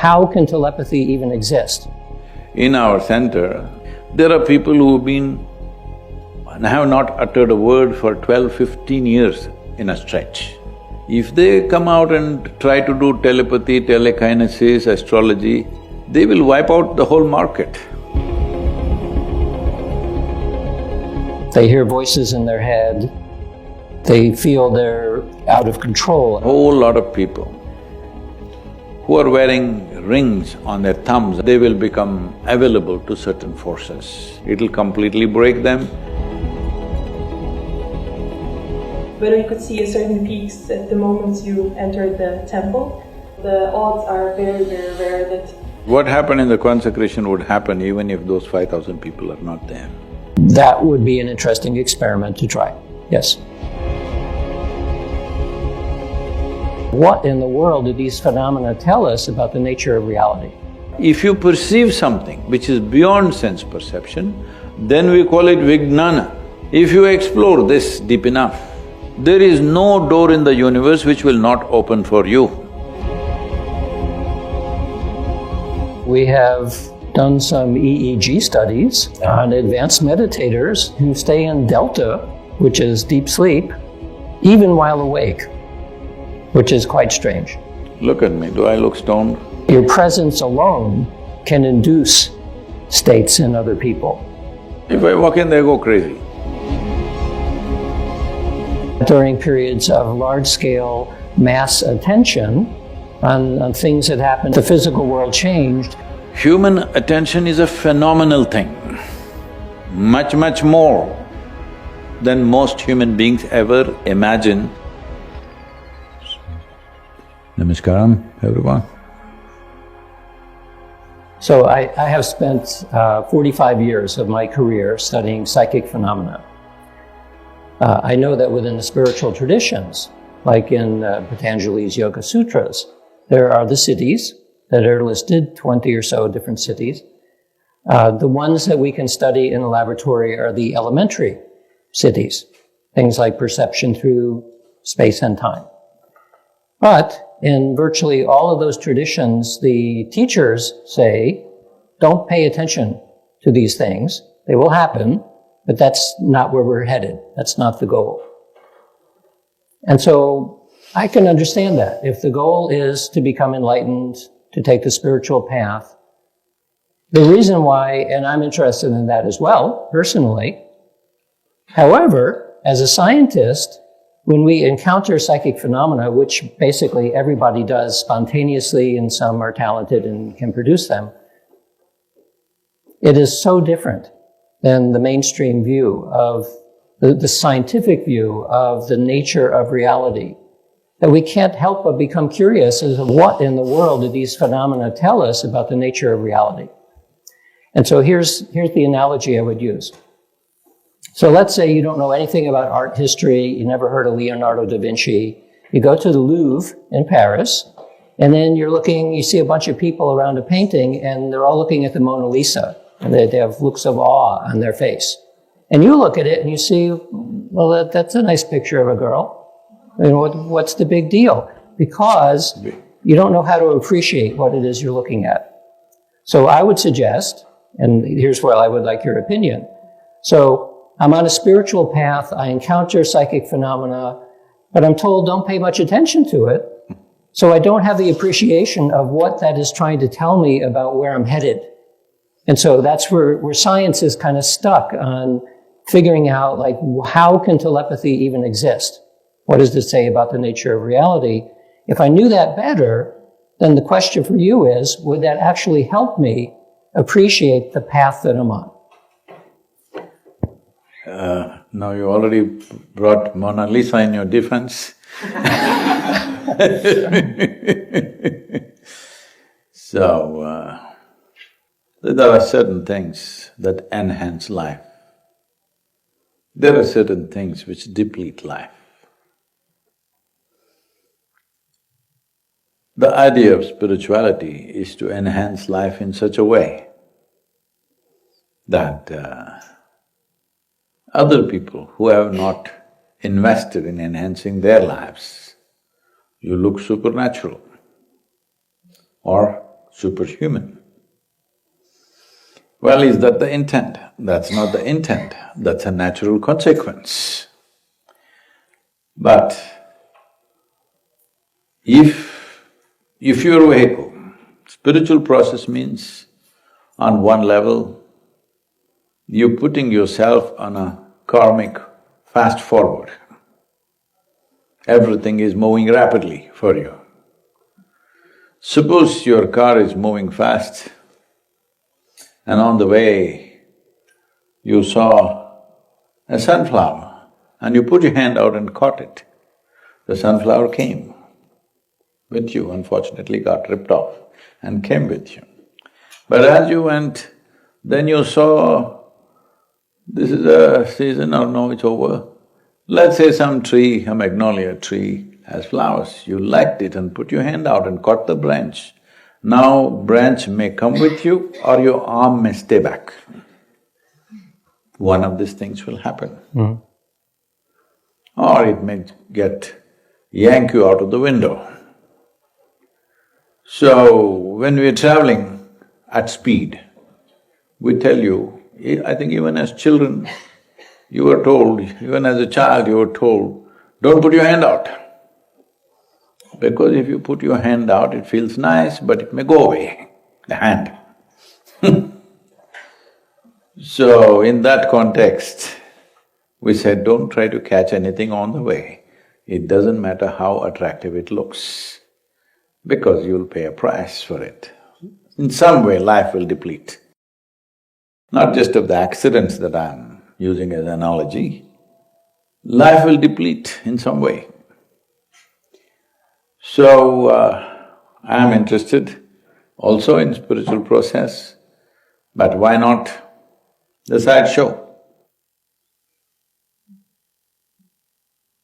how can telepathy even exist? In our center, there are people who've been and have not uttered a word for 12, 15 years in a stretch. If they come out and try to do telepathy, telekinesis, astrology, they will wipe out the whole market. They hear voices in their head, they feel they're out of control. A whole lot of people who are wearing rings on their thumbs, they will become available to certain forces. It'll completely break them. Whether you could see a certain peaks at the moment you entered the temple, the odds are very, very rare that… What happened in the consecration would happen even if those 5,000 people are not there. That would be an interesting experiment to try, yes. What in the world do these phenomena tell us about the nature of reality? If you perceive something which is beyond sense perception, then we call it vijnana. If you explore this deep enough, there is no door in the universe which will not open for you. We have done some EEG studies on advanced meditators who stay in delta, which is deep sleep, even while awake, which is quite strange. Look at me, do I look stoned? Your presence alone can induce states in other people. If I walk in, they go crazy. During periods of large-scale mass attention on things that happened, the physical world changed. Human attention is a phenomenal thing, much, much more than most human beings ever imagine. Namaskaram, everyone. So I have spent 45 years of my career studying psychic phenomena. I know that within the spiritual traditions, like in Patanjali's Yoga Sutras, there are the cities that are listed, 20 or so different cities. The ones that we can study in a laboratory are the elementary cities, things like perception through space and time. But in virtually all of those traditions, the teachers say, don't pay attention to these things. They will happen, but that's not where we're headed. That's not the goal. And so I can understand that. If the goal is to become enlightened, to take the spiritual path, the reason why, and I'm interested in that as well, personally. However, as a scientist, when we encounter psychic phenomena, which basically everybody does spontaneously and some are talented and can produce them, it is so different than the mainstream view of the scientific view of the nature of reality, that we can't help but become curious as to what in the world do these phenomena tell us about the nature of reality. And so here's the analogy I would use. So let's say you don't know anything about art history, you never heard of Leonardo da Vinci. You go to the Louvre in Paris, and then you see a bunch of people around a painting, and they're all looking at the Mona Lisa, and they have looks of awe on their face. And you look at it and you see, well, that's a nice picture of a girl. I mean, what's the big deal? Because you don't know how to appreciate what it is you're looking at. So I would suggest, and here's where I would like your opinion. So I'm on a spiritual path, I encounter psychic phenomena, but I'm told don't pay much attention to it. So I don't have the appreciation of what that is trying to tell me about where I'm headed. And so that's where science is kind of stuck on figuring out, like, how can telepathy even exist? What does it say about the nature of reality? If I knew that better, then the question for you is, would that actually help me appreciate the path that I'm on? Now you already brought Mona Lisa in your defense. So, there are certain things that enhance life. There are certain things which deplete life. The idea of spirituality is to enhance life in such a way that other people who have not invested in enhancing their lives, you look supernatural or superhuman. Well, is that the intent? That's not the intent, that's a natural consequence. But if you're a vehicle, spiritual process means on one level, you're putting yourself on a karmic fast forward. Everything is moving rapidly for you. Suppose your car is moving fast and on the way you saw a sunflower and you put your hand out and caught it. The sunflower came with you, unfortunately got ripped off and came with you. But as you went, then you saw, this is a season or no, it's over. Let's say some tree, a magnolia tree has flowers, you liked it and put your hand out and caught the branch. Now branch may come with you or your arm may stay back. One of these things will happen. Or it may yank you out of the window. So, when we're traveling at speed, we tell you, I think even as children, you were told, even as a child you were told, don't put your hand out. Because if you put your hand out, it feels nice, but it may go away, the hand. So, in that context, we said, don't try to catch anything on the way. It doesn't matter how attractive it looks, because you'll pay a price for it. In some way, life will deplete. Not just of the accidents that I'm using as analogy, life will deplete in some way. So, I'm interested also in spiritual process, but why not the sideshow?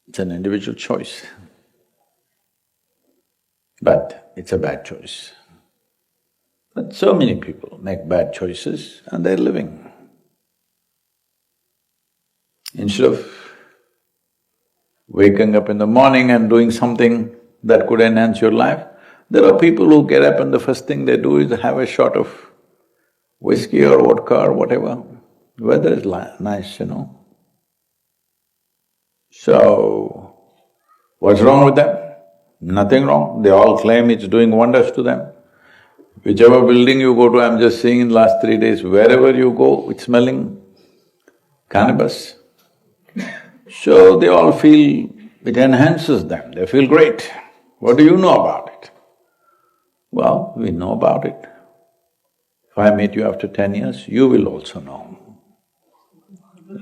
It's an individual choice, but it's a bad choice. But so many people make bad choices and they're living. Instead of waking up in the morning and doing something that could enhance your life, there are people who get up and the first thing they do is have a shot of whiskey or vodka or whatever. Weather is nice, So, what's wrong with them? Nothing wrong, they all claim it's doing wonders to them. Whichever building you go to, I'm just seeing in the last 3 days, wherever you go, it's smelling cannabis. So they all feel it enhances them, they feel great. What do you know about it? Well, we know about it. If I meet you after 10 years, you will also know.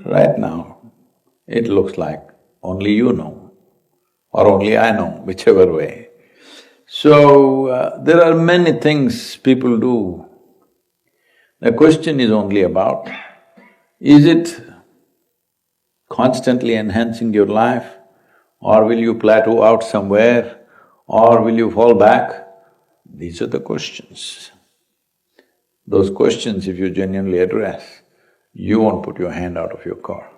Right now, it looks like only you know, or only I know, whichever way. So, there are many things people do. The question is only about, is it constantly enhancing your life, or will you plateau out somewhere, or will you fall back? These are the questions. Those questions, if you genuinely address, you won't put your hand out of your car.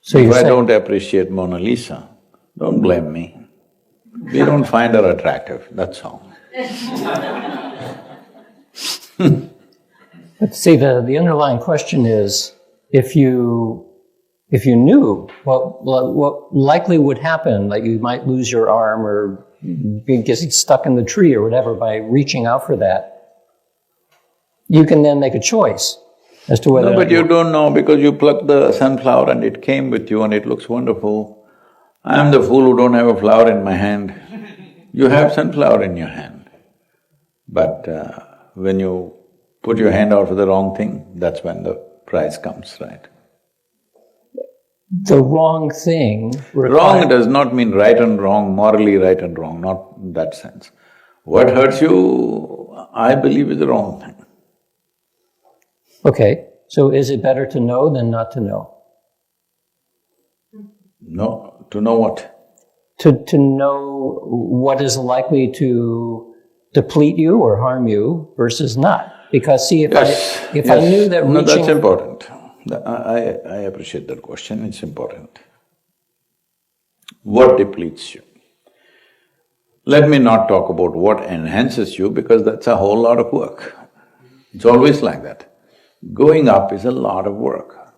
So if I don't appreciate Mona Lisa, don't blame me. We don't find her attractive, that's all. But see, the underlying question is, if you knew what likely would happen, like you might lose your arm or get stuck in the tree or whatever by reaching out for that, you can then make a choice as to whether… No, but you don't know because you plucked the sunflower and it came with you and it looks wonderful. I'm the fool who don't have a flower in my hand. You have sunflower in your hand. But when you put your hand out for the wrong thing, that's when the prize comes, right? The wrong thing Wrong does not mean right and wrong, morally right and wrong, not in that sense. What hurts you, I believe is the wrong thing. Okay, so is it better to know than not to know? No, to know what? To know what is likely to deplete you or harm you versus not. Because see, if I knew that reaching… No, that's important. I appreciate that question, it's important. What depletes you? Let me not talk about what enhances you because that's a whole lot of work. It's always like that. Going up is a lot of work.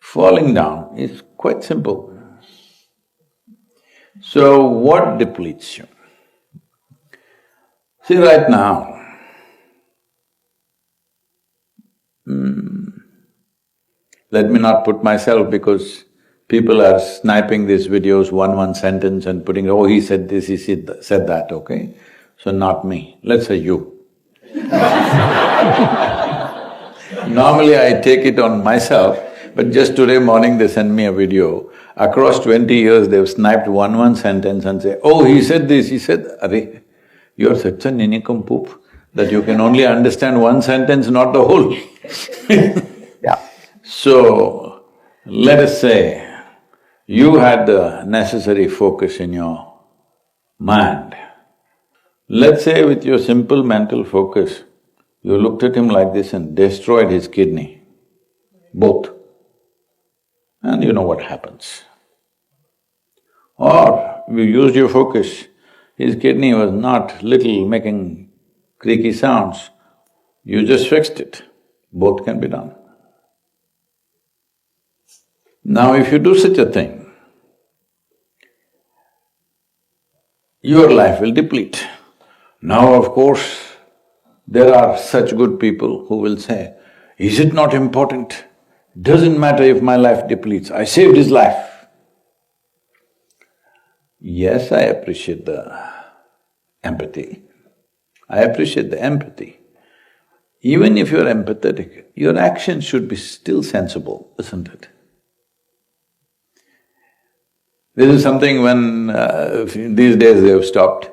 Falling down is quite simple. So what depletes you? See, right now, let me not put myself because people are sniping these videos one sentence and putting, oh, he said this, he said that, okay? So not me, let's say you. Normally I take it on myself, but just today morning they sent me a video. Across 20 years they've sniped one sentence and say, oh, he said this, he said… Arey, you're such a nincompoop that you can only understand one sentence, not the whole. Yeah. So, let us say you had the necessary focus in your mind. Let's say with your simple mental focus, you looked at him like this and destroyed his kidney, both. And you know what happens. Or you used your focus, his kidney was not little making creaky sounds, you just fixed it. Both can be done. Now if you do such a thing, your life will deplete. Now of course, there are such good people who will say, is it not important? Doesn't matter if my life depletes, I saved his life. Yes, I appreciate the empathy. I appreciate the empathy. Even if you're empathetic, your actions should be still sensible, isn't it? This is something when… these days they have stopped,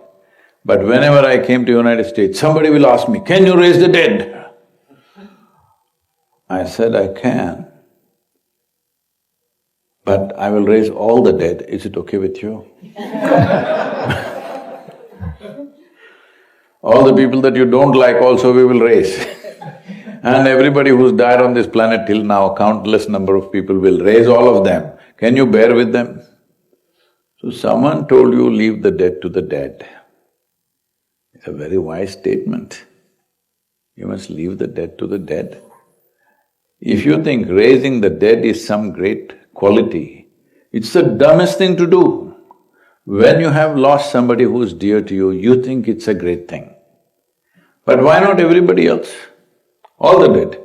but whenever I came to United States, somebody will ask me, can you raise the dead? I said, I can, but I will raise all the dead, is it okay with you? All the people that you don't like also we will raise. And everybody who's died on this planet till now, countless number of people will raise all of them. Can you bear with them? So someone told you, leave the dead to the dead. It's a very wise statement. You must leave the dead to the dead. If you think raising the dead is some great quality, it's the dumbest thing to do. When you have lost somebody who's dear to you, you think it's a great thing. But why not everybody else? All the dead.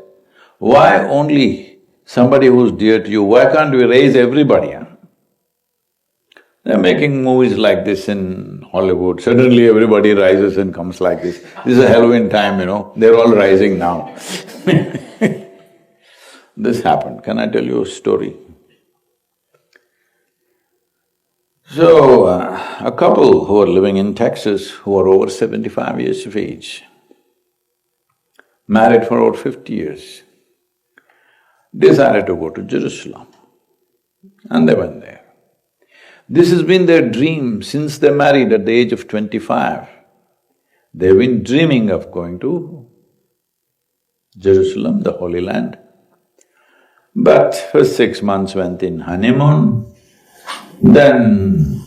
Why only somebody who's dear to you? Why can't we raise everybody, huh? They're making movies like this in Hollywood, suddenly everybody rises and comes like this. This is a Halloween time, you know, they're all rising now. This happened. Can I tell you a story? So, a couple who are living in Texas who are over 75 years of age, married for over 50 years, decided to go to Jerusalem and they went there. This has been their dream since they married at the age of 25. They've been dreaming of going to Jerusalem, the Holy Land. But for 6 months went in honeymoon, then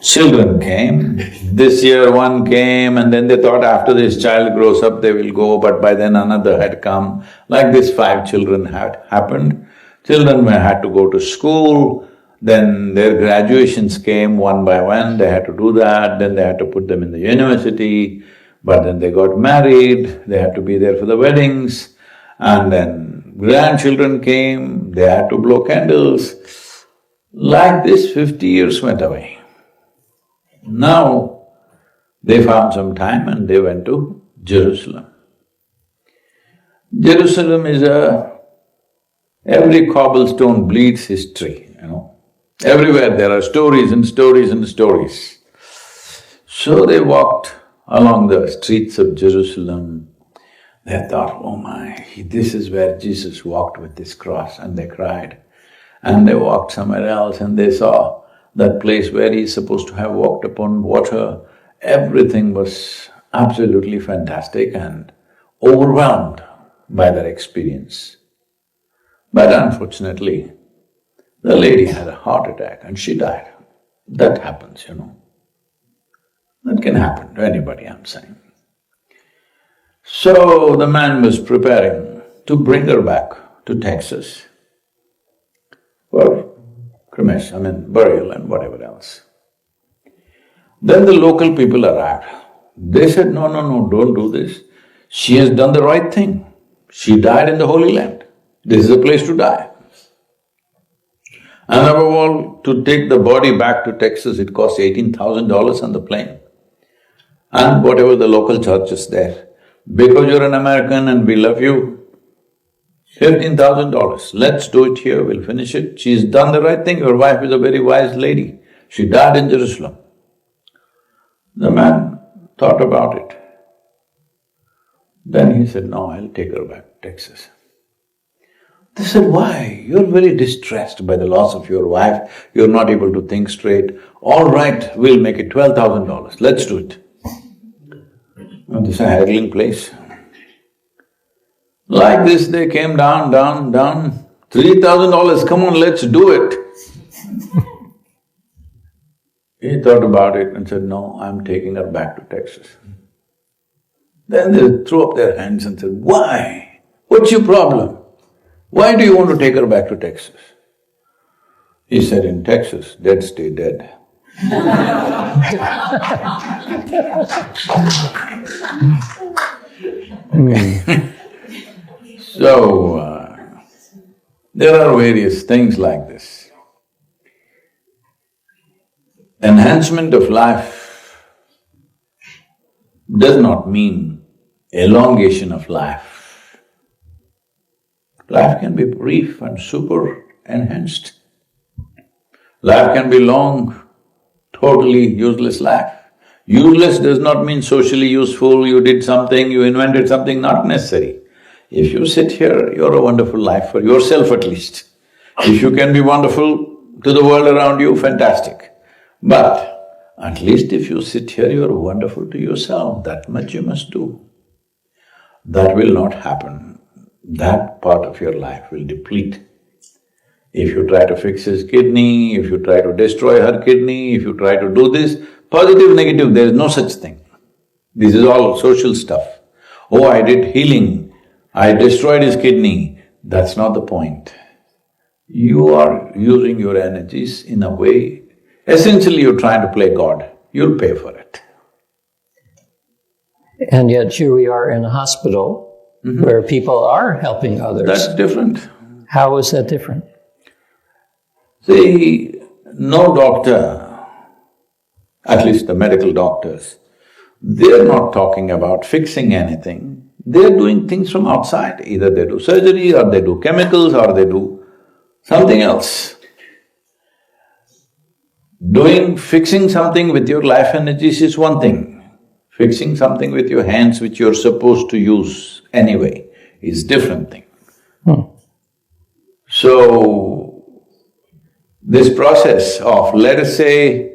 children came. This year one came and then they thought after this child grows up they will go, but by then another had come. Like this, 5 children had happened. Children had to go to school, then their graduations came one by one, they had to do that, then they had to put them in the university, but then they got married, they had to be there for the weddings, and then grandchildren came, they had to blow candles. Like this, 50 years went away. Now, they found some time and they went to Jerusalem. Jerusalem is a… every cobblestone bleeds history, you know. Everywhere there are stories and stories and stories. So they walked along the streets of Jerusalem. They thought, oh my, this is where Jesus walked with this cross, and they cried. And they walked somewhere else and they saw that place where he's supposed to have walked upon water. Everything was absolutely fantastic and overwhelmed by their experience. But unfortunately, the lady had a heart attack and she died. That happens, you know. That can happen to anybody, I'm saying. So the man was preparing to bring her back to Texas for cremation, burial and whatever else. Then the local people arrived. They said, no, don't do this. She has done the right thing. She died in the Holy Land. This is a place to die. And above all, to take the body back to Texas, it costs $18,000 on the plane. And whatever the local church is there. Because you're an American and we love you, $15,000, let's do it here, we'll finish it. She's done the right thing, your wife is a very wise lady. She died in Jerusalem. The man thought about it. Then he said, no, I'll take her back to Texas. They said, why? You're very distressed by the loss of your wife, you're not able to think straight. All right, we'll make it $12,000, let's do it. Now, this is a haggling place. Like this, they came down, $3,000, come on, let's do it. He thought about it and said, no, I'm taking her back to Texas. Then they threw up their hands and said, why? What's your problem? Why do you want to take her back to Texas? He said, in Texas, dead stay dead. So, there are various things like this. Enhancement of life does not mean elongation of life. Life can be brief and super enhanced. Life can be long, totally useless life. Useless does not mean socially useful, you did something, you invented something, not necessary. If you sit here, you're a wonderful life for yourself at least. If you can be wonderful to the world around you, fantastic. But at least if you sit here, you're wonderful to yourself, that much you must do. That will not happen. That part of your life will deplete. If you try to fix his kidney, if you try to destroy her kidney, if you try to do this, positive, negative, there is no such thing. This is all social stuff. Oh, I did healing, I destroyed his kidney. That's not the point. You are using your energies in a way, essentially you're trying to play God, you'll pay for it. And yet here we are in a hospital where people are helping others. That's different. How is that different? See, no doctor, at least the medical doctors, they're not talking about fixing anything. They're doing things from outside. Either they do surgery or they do chemicals or they do something else. Fixing something with your life energies is one thing. Fixing something with your hands which you're supposed to use anyway is different thing. So, this process of, let us say,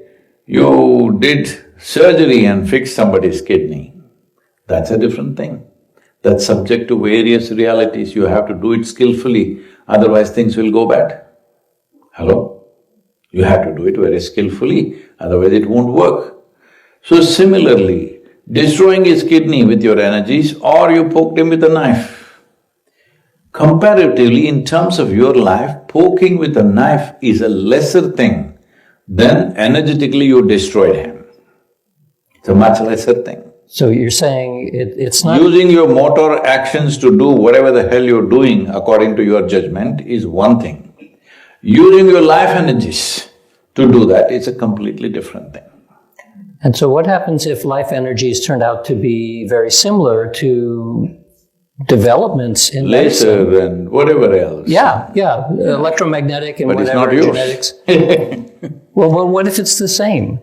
you did surgery and fixed somebody's kidney, that's a different thing. That's subject to various realities, you have to do it skillfully, otherwise things will go bad. Hello? You have to do it very skillfully, otherwise it won't work. So similarly, destroying his kidney with your energies or you poked him with a knife. Comparatively, in terms of your life, poking with a knife is a lesser thing than energetically you destroyed him. It's a much lesser thing. So you're saying it's not… Using your motor actions to do whatever the hell you're doing according to your judgment is one thing. Using your life energies to do that is a completely different thing. And so what happens if life energies turned out to be very similar to developments in laser medicine? and whatever else. Yeah, electromagnetic and but whatever, it's not yours. genetics. Well, what if it's the same?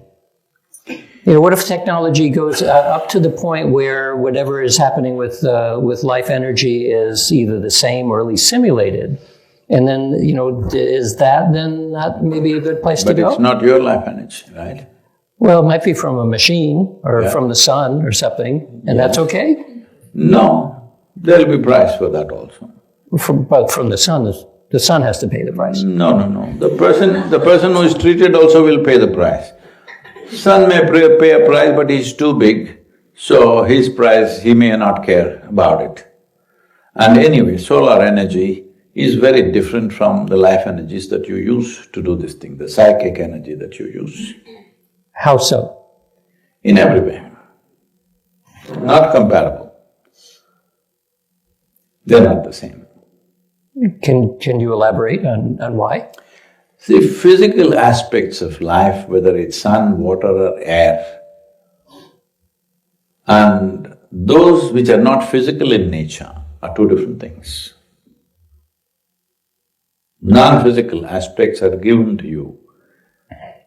What if technology goes up to the point where whatever is happening with life energy is either the same or at least simulated? And then, is that then not maybe a good place to go? But it's not your life energy, right? Well, it might be from a machine or from the sun or something, and that's okay? No, there'll be price for that also. But from the sun has to pay the price. No. The person who is treated also will pay the price. Sun may pay a price, but he's too big, so his price, he may not care about it. And anyway, solar energy is very different from the life energies that you use to do this thing, the psychic energy that you use. How so? In every way. Not comparable. They're not the same. Can you elaborate on why? See, physical aspects of life, whether it's sun, water or air, and those which are not physical in nature are two different things. Non-physical aspects are given to you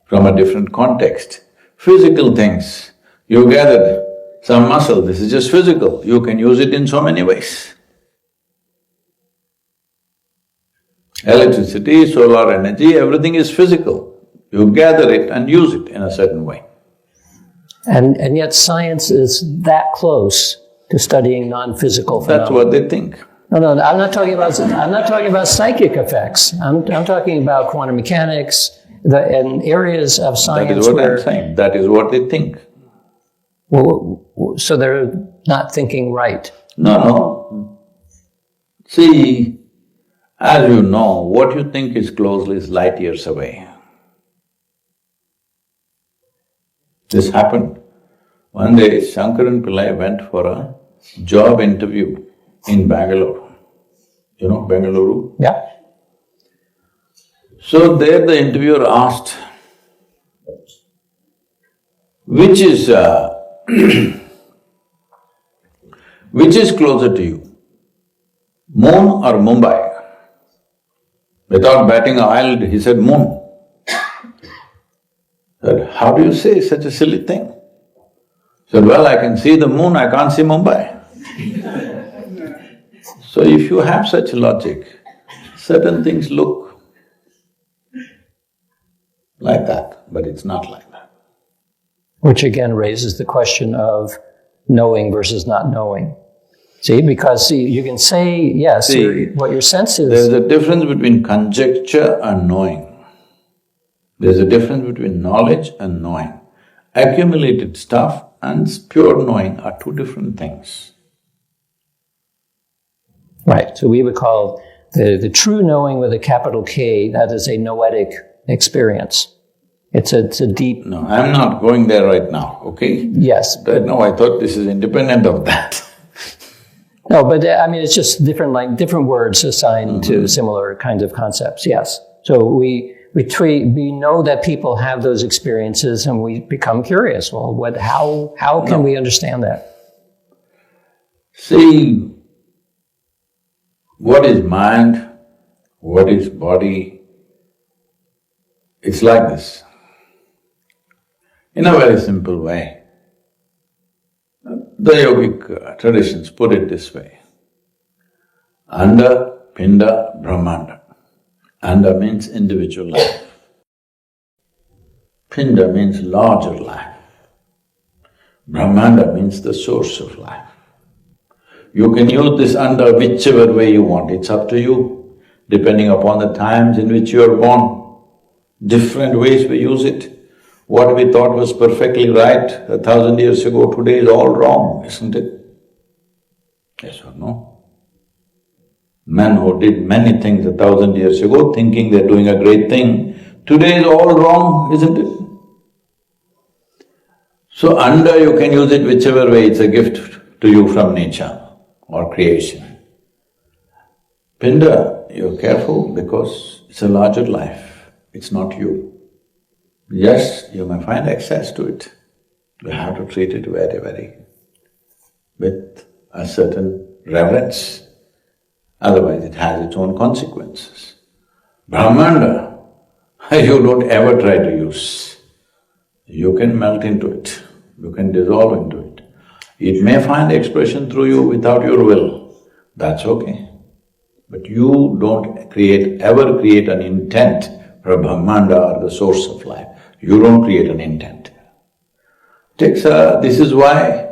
from a different context. Physical things, you gathered some muscle, this is just physical, you can use it in so many ways. Electricity, solar energy, everything is physical. You gather it and use it in a certain way. And yet science is that close to studying non-physical phenomena. That's what they think. No, I'm not talking about psychic effects. I'm talking about quantum mechanics, and areas of science. That is what I'm saying. That is what they think. Well, so they're not thinking right. No. See, as you know, what you think is closely is light years away. This happened. One day, Shankaran Pillai went for a job interview in Bangalore. You know Bengaluru? Yeah. So there the interviewer asked, which is which is closer to you, Moon or Mumbai? Without batting an eyelid, he said, Moon. Said, how do you say such a silly thing? Said, well, I can see the moon, I can't see Mumbai. So if you have such logic, certain things look like that, but it's not like that. Which again raises the question of knowing versus not knowing. See, because you can say, yes, what your sense is… There's a difference between conjecture and knowing. There's a difference between knowledge and knowing. Accumulated stuff and pure knowing are two different things. Right, so we would call the true knowing with a capital K, that is a noetic experience. It's a deep… No, I'm not going there right now, okay? Yes. No, I thought this is independent of that. No, but I mean, it's just different words assigned to similar kinds of concepts, yes. So we know that people have those experiences and we become curious. Well, how can we understand that? See, what is mind, what is body, it's like this. In a very simple way, the yogic traditions put it this way. Anda, Pinda, Brahmanda. Anda means individual life. Pinda means larger life. Brahmanda means the source of life. You can use this Anda whichever way you want, it's up to you, depending upon the times in which you are born. Different ways we use it. What we thought was perfectly right 1,000 years ago, today is all wrong, isn't it? Yes or no? Men who did many things 1,000 years ago, thinking they're doing a great thing, today is all wrong, isn't it? So Anda, you can use it whichever way, it's a gift to you from nature or creation. Pinda, you're careful because it's a larger life, it's not you. Yes, you may find access to it. You have to treat it with a certain reverence. Otherwise it has its own consequences. Brahmanda, you don't ever try to use. You can melt into it, you can dissolve into it. It may find expression through you without your will, that's okay. But you don't ever create an intent for Brahmanda or the source of life. You don't create an intent. This is why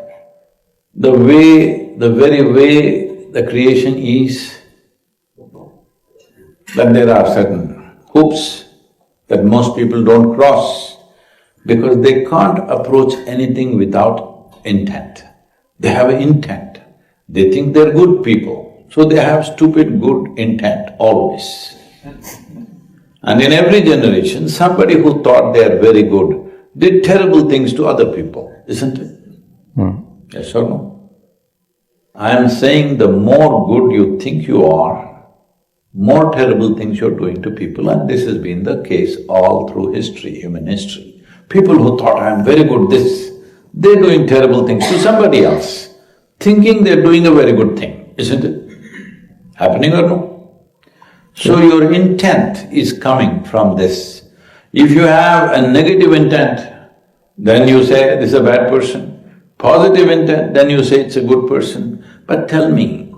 the very way the creation is, that there are certain hoops that most people don't cross. because they can't approach anything without intent. They have an intent. They think they're good people, so they have stupid good intent always. And in every generation, somebody who thought they're very good did terrible things to other people, isn't it? Yes or no? I am saying the more good you think you are, more terrible things you're doing to people, and this has been the case all through history, human history. People who thought, I'm very good this, they're doing terrible things to somebody else, thinking they're doing a very good thing, isn't it? Happening or no? So your intent is coming from this. If you have a negative intent, then you say, this is a bad person. Positive intent, then you say it's a good person. But tell me,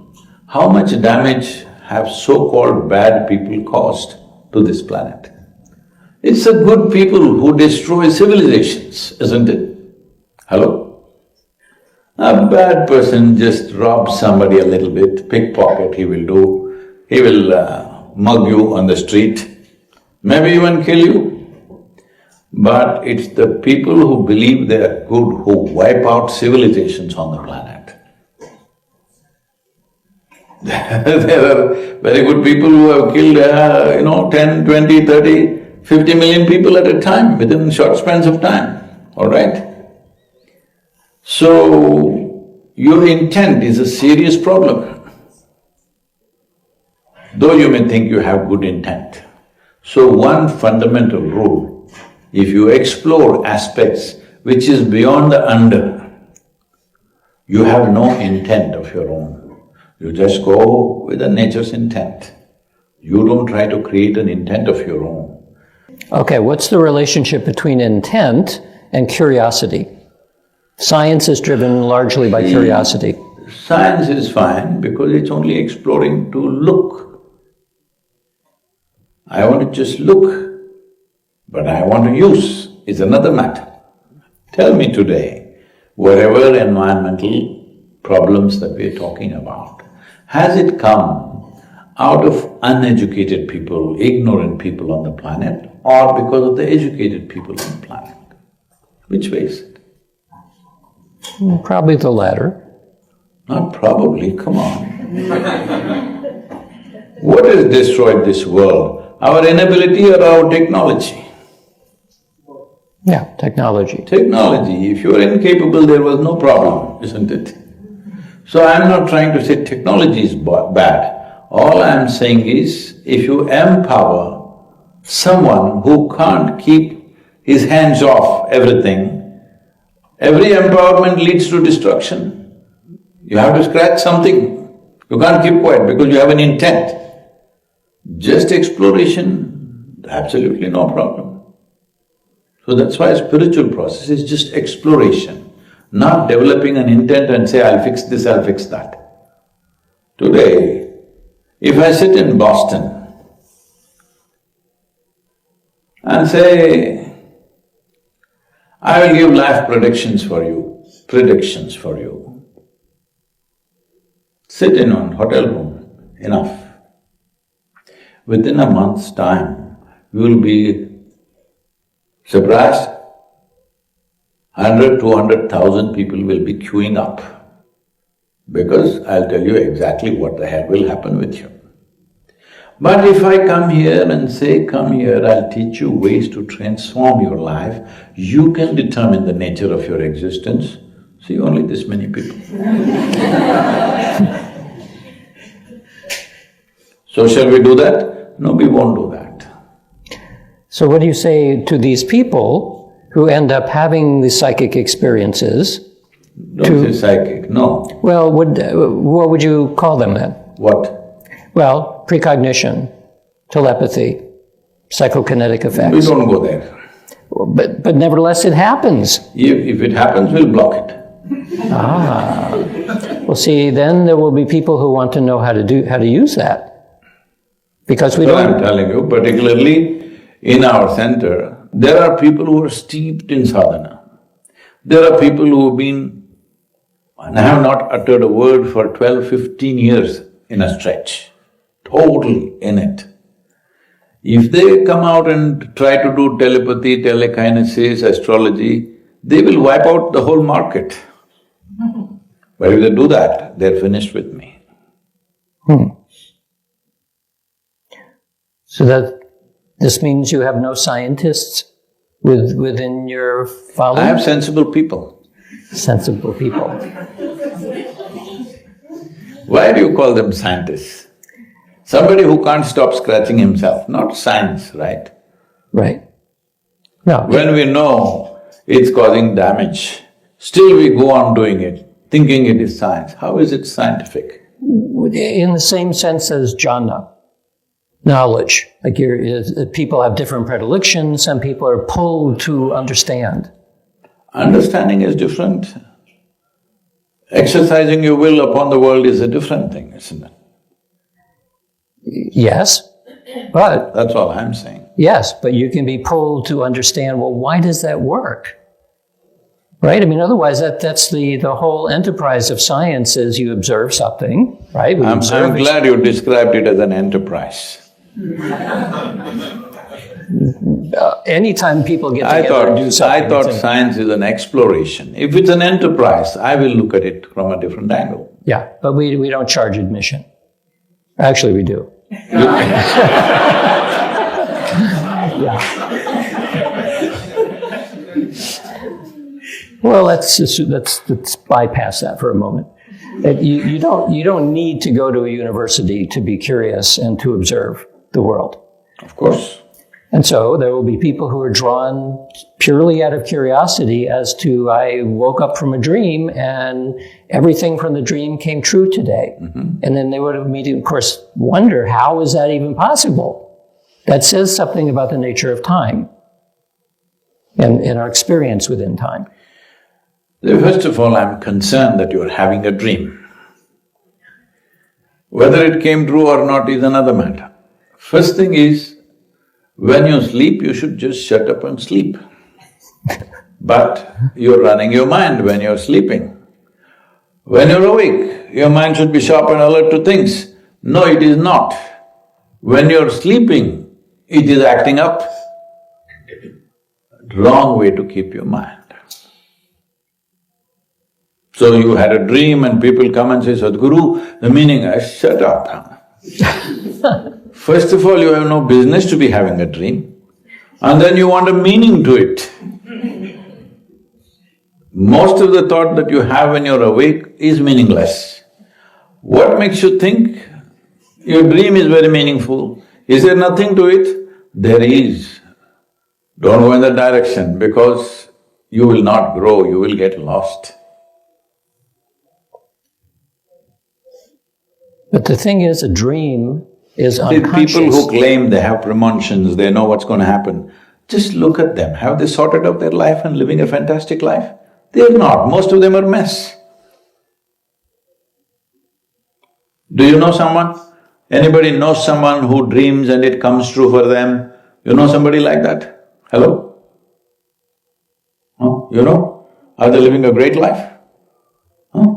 how much damage have so-called bad people caused to this planet? It's the good people who destroy civilizations, isn't it? Hello? A bad person just robs somebody a little bit, pickpocket he will do, he will mug you on the street, maybe even kill you. But it's the people who believe they are good who wipe out civilizations on the planet. There are very good people who have killed, 10, 20, 30, 50 million people at a time within short spans of time, all right? So, your intent is a serious problem, though you may think you have good intent. So one fundamental rule, if you explore aspects which is beyond the under, you have no intent of your own. You just go with the nature's intent. You don't try to create an intent of your own. Okay, what's the relationship between intent and curiosity? Science is driven largely by curiosity. Science is fine because it's only exploring to look. I want to just look, but I want to use is another matter. Tell me today, whatever environmental problems that we're talking about, has it come out of uneducated people, ignorant people on the planet, or because of the educated people on the planet? Which way is it? Probably the latter. Not probably, come on. What has destroyed this world? Our inability or our technology? Yeah, technology. Technology. If you are incapable, there was no problem, isn't it? So I'm not trying to say technology is bad. All I'm saying is, if you empower someone who can't keep his hands off everything, every empowerment leads to destruction. You have to scratch something. You can't keep quiet because you have an intent. Just exploration, absolutely no problem. So that's why a spiritual process is just exploration, not developing an intent and say, I'll fix this, I'll fix that. Today, if I sit in Boston and say, I will give life predictions for you, sit in one hotel room, enough. Within a month's time, you will be surprised. 100, 200,000 people will be queuing up because I'll tell you exactly what the hell will happen with you. But if I come here and say, come here, I'll teach you ways to transform your life, you can determine the nature of your existence. See, only this many people. So shall we do that? No, we won't do that. So what do you say to these people who end up having the psychic experiences? Don't say psychic, no. Well, what would you call them then? What? Well, precognition, telepathy, psychokinetic effects. We don't go there. But nevertheless it happens. If it happens, we'll block it. Ah. Well, see, then there will be people who want to know how to use that. Because we don't… I'm telling you, particularly in our center, there are people who are steeped in sadhana. There are people who have been and have not uttered a word for 12, 15 years in a stretch, totally in it. If they come out and try to do telepathy, telekinesis, astrology, they will wipe out the whole market. But if they do that, they're finished with me. So that this means you have no scientists within your following? I have sensible people. Sensible people. Why do you call them scientists? Somebody who can't stop scratching himself, not science, right? Right. No. When we know it's causing damage, still we go on doing it, thinking it is science. How is it scientific? In the same sense as jhana, knowledge. Like people have different predilections, some people are pulled to understand. Understanding is different. Exercising your will upon the world is a different thing, isn't it? Yes, but… That's all I'm saying. Yes, but you can be pulled to understand, well, why does that work? Right? I mean, otherwise that's the whole enterprise of science is you observe something, right? I'm glad you described it as an enterprise. Anytime people get together and do something… I thought science is an exploration. If it's an enterprise, I will look at it from a different angle. Yeah, but we don't charge admission. Actually, we do. Yeah. Well, let's bypass that for a moment. You don't need to go to a university to be curious and to observe the world. Of course. And so there will be people who are drawn purely out of curiosity as to, I woke up from a dream and everything from the dream came true today. Mm-hmm. And then they would immediately, of course, wonder, how is that even possible? That says something about the nature of time and our experience within time. First of all, I'm concerned that you're having a dream. Whether it came true or not is another matter. First thing is, when you sleep, you should just shut up and sleep. But you're running your mind when you're sleeping. When you're awake, your mind should be sharp and alert to things. No, it is not. When you're sleeping, it is acting up. Wrong way to keep your mind. So you had a dream and people come and say, Sadhguru, the meaning is, shut up. First of all, you have no business to be having a dream, and then you want a meaning to it. Most of the thought that you have when you're awake is meaningless. What makes you think your dream is very meaningful? Is there nothing to it? There is. Don't go in that direction because you will not grow, you will get lost. But the thing is, a dream is unconscious. People who claim they have premonitions, they know what's going to happen, just look at them. Have they sorted out their life and living a fantastic life? They have not. Most of them are mess. Do you know someone? Anybody knows someone who dreams and it comes true for them? You know somebody like that? Hello? Huh? You know? Are they living a great life? Huh?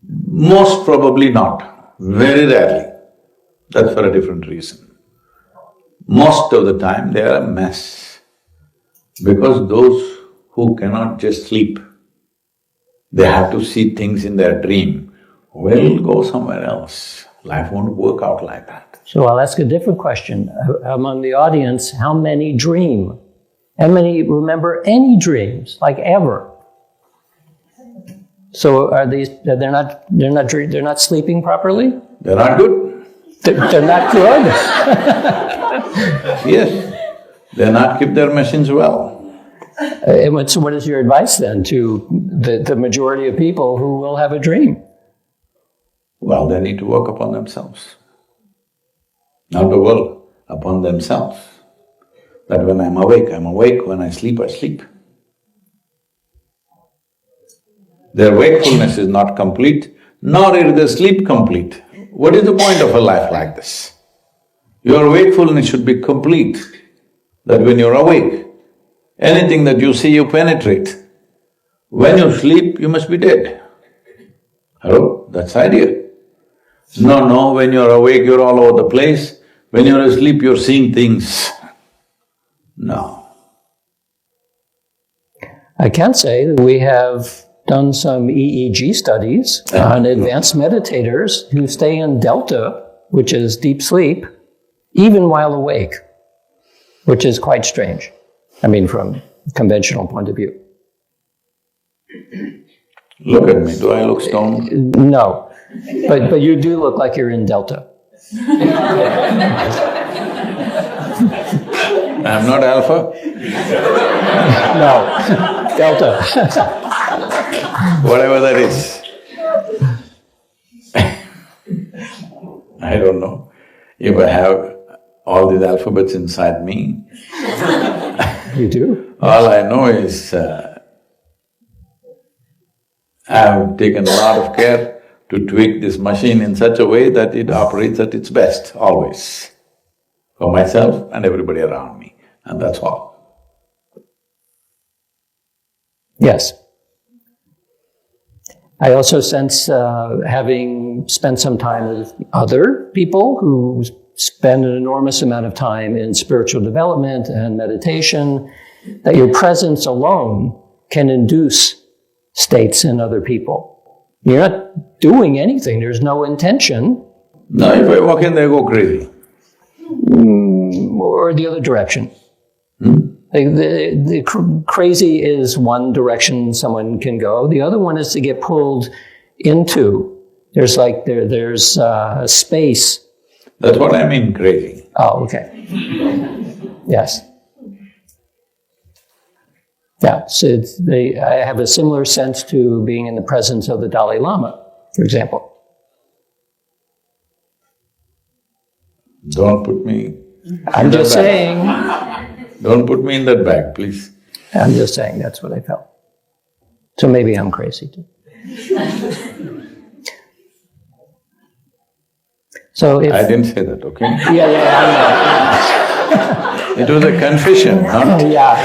Most probably not, very rarely. That's for a different reason. Most of the time they are a mess. Because those who cannot just sleep, they have to see things in their dream, will go somewhere else. Life won't work out like that. So I'll ask a different question. Among the audience, how many dream? How many remember any dreams, like ever? So are these… they're not sleeping properly? They're not good. They're not good? Yes, they're not keep their machines well. And so what is your advice then to the majority of people who will have a dream? Well, they need to work upon themselves. Not the world, upon themselves. That when I'm awake, when I sleep, I sleep. Their wakefulness is not complete, nor is their sleep complete. What is the point of a life like this? Your wakefulness should be complete, that when you're awake, anything that you see, you penetrate. When you sleep, you must be dead. Hello? That's the idea. No, when you're awake, you're all over the place. When you're asleep, you're seeing things. No. I can say that we have done some EEG studies on advanced meditators who stay in delta, which is deep sleep, even while awake, which is quite strange. I mean, from a conventional point of view. Look at me, do I look stoned? No, but you do look like you're in delta. I'm not alpha? No, delta. Whatever that is. I don't know if I have all these alphabets inside me. You do? All I know is I've taken a lot of care to tweak this machine in such a way that it operates at its best, always, for myself and everybody around me, and that's all. Yes. I also sense, having spent some time with other people who spend an enormous amount of time in spiritual development and meditation, that your presence alone can induce states in other people. You're not doing anything, there's no intention. Now if I walk in, they go crazy. Or the other direction. The crazy is one direction someone can go. The other one is to get pulled into. There's space. That's what I mean, crazy. Oh, okay. Yes. Yeah, so I have a similar sense to being in the presence of the Dalai Lama, for example. Don't put me… I'm just saying. Don't put me in that bag, please. I'm just saying that's what I felt. So maybe I'm crazy too. So if… I didn't say that, okay? Yeah, I know. It was a confession, not… Yeah.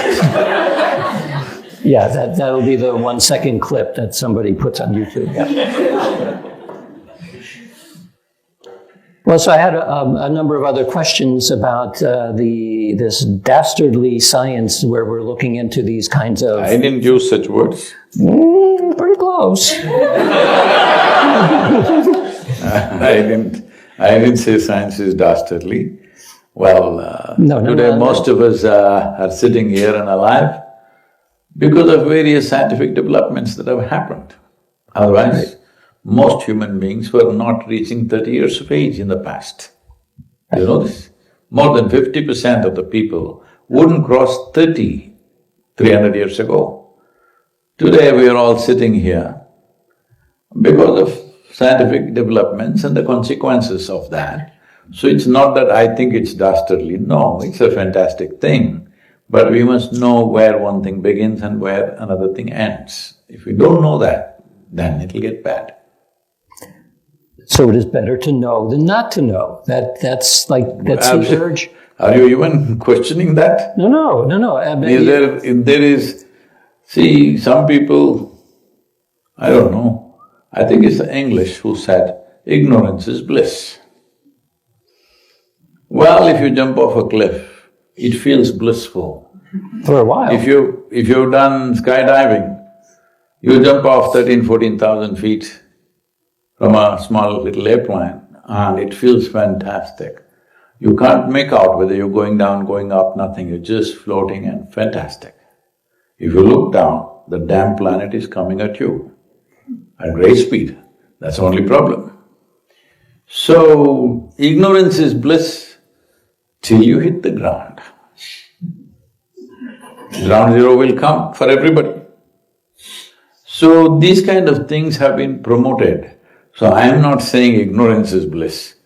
Yeah, that'll be the 1 second clip that somebody puts on YouTube, yeah. Well, so I had a number of other questions about this dastardly science where we're looking into these kinds of… I didn't use such words. Pretty close. I didn't say science is dastardly. Well, No, today most of us are sitting here and alive because of various scientific developments that have happened. Otherwise, most human beings were not reaching 30 years of age in the past. You know this? More than 50% of the people wouldn't cross 30 300 years ago. Today we are all sitting here because of scientific developments and the consequences of that. So it's not that I think it's dastardly, no, it's a fantastic thing. But we must know where one thing begins and where another thing ends. If we don't know that, then it'll get bad. So it is better to know than not to know. That's the urge. Are you even questioning that? No. There is… See, some people, I don't know, I think it's the English who said, ignorance is bliss. Well, if you jump off a cliff, it feels blissful. For a while. If you've done skydiving, you jump off 14,000 feet from a small little airplane and it feels fantastic. You can't make out whether you're going down, going up, nothing, you're just floating and fantastic. If you look down, the damn planet is coming at you at great speed. That's the only problem. So, ignorance is bliss till you hit the ground. Ground zero will come for everybody. So, these kind of things have been promoted. So, I am not saying ignorance is bliss.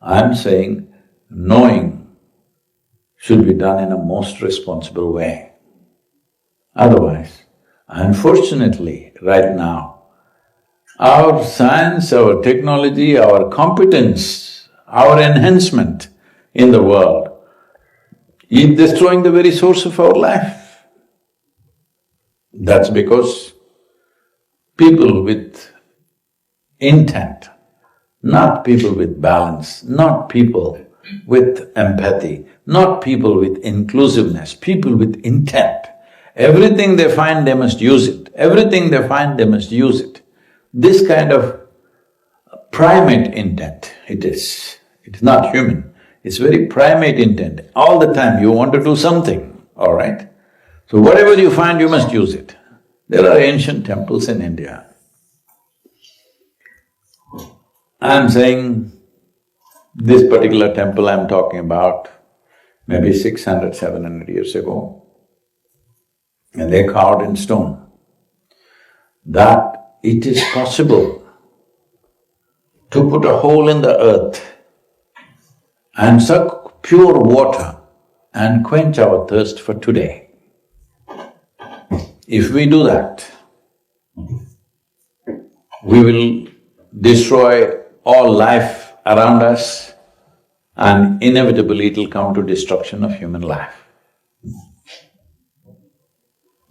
I am saying knowing should be done in a most responsible way. Otherwise, unfortunately, right now, our science, our technology, our competence, our enhancement in the world is destroying the very source of our life. That's because people with intent, not people with balance, not people with empathy, not people with inclusiveness, people with intent. Everything they find, they must use it. Everything they find, they must use it. This kind of primate intent it is. It's not human, it's very primate intent. All the time you want to do something, all right? So whatever you find, you must use it. There are ancient temples in India. I'm saying this particular temple I'm talking about, maybe 600, 700 years ago, and they carved in stone that it is possible to put a hole in the earth and suck pure water and quench our thirst for today. If we do that, we will destroy all life around us and inevitably it'll come to destruction of human life.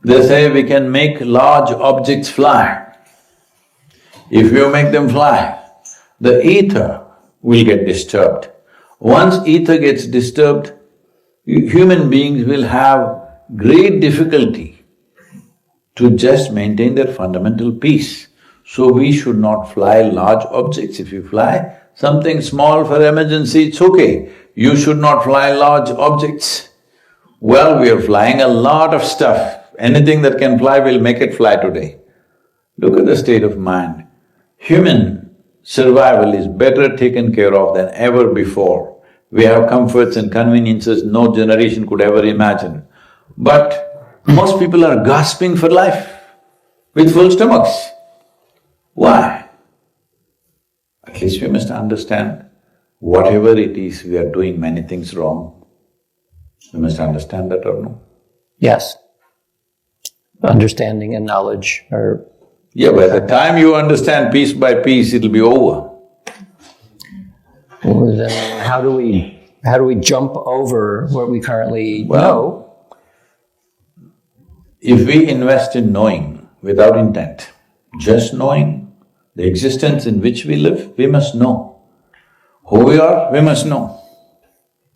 They say we can make large objects fly. If you make them fly, the ether will get disturbed. Once ether gets disturbed, human beings will have great difficulty to just maintain their fundamental peace. So we should not fly large objects. If you fly something small for emergency, it's okay. You should not fly large objects. Well, we are flying a lot of stuff. Anything that can fly, we'll make it fly today. Look at the state of mind. Human survival is better taken care of than ever before. We have comforts and conveniences no generation could ever imagine. But most people are gasping for life with full stomachs. Why? At least we must understand, whatever it is we are doing many things wrong. We must understand that or no? Yes. Understanding and knowledge are… Yeah, by the time you understand piece by piece, it'll be over. Well, then how do we jump over what we currently know? If we invest in knowing without intent, just knowing the existence in which we live, we must know. Who we are, we must know.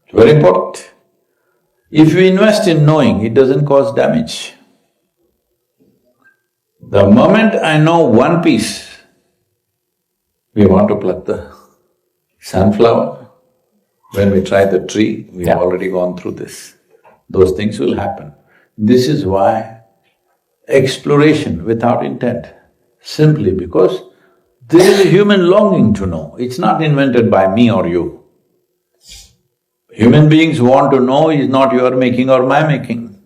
It's very important. If we invest in knowing, it doesn't cause damage. The moment I know one piece, we want to pluck the sunflower. When we try the tree, we've already gone through this. Those things will happen. This is why exploration without intent, simply because there is a human longing to know. It's not invented by me or you. Human beings want to know is not your making or my making.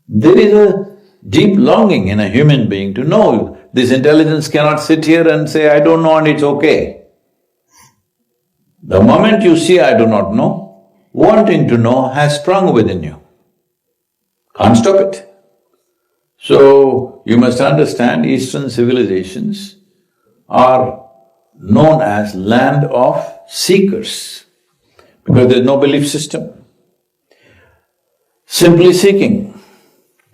There is a deep longing in a human being to know. This intelligence cannot sit here and say, I don't know and it's okay. The moment you see, I do not know, wanting to know has sprung within you. Can't stop it. So, you must understand Eastern civilizations are known as land of seekers because there's no belief system. Simply seeking.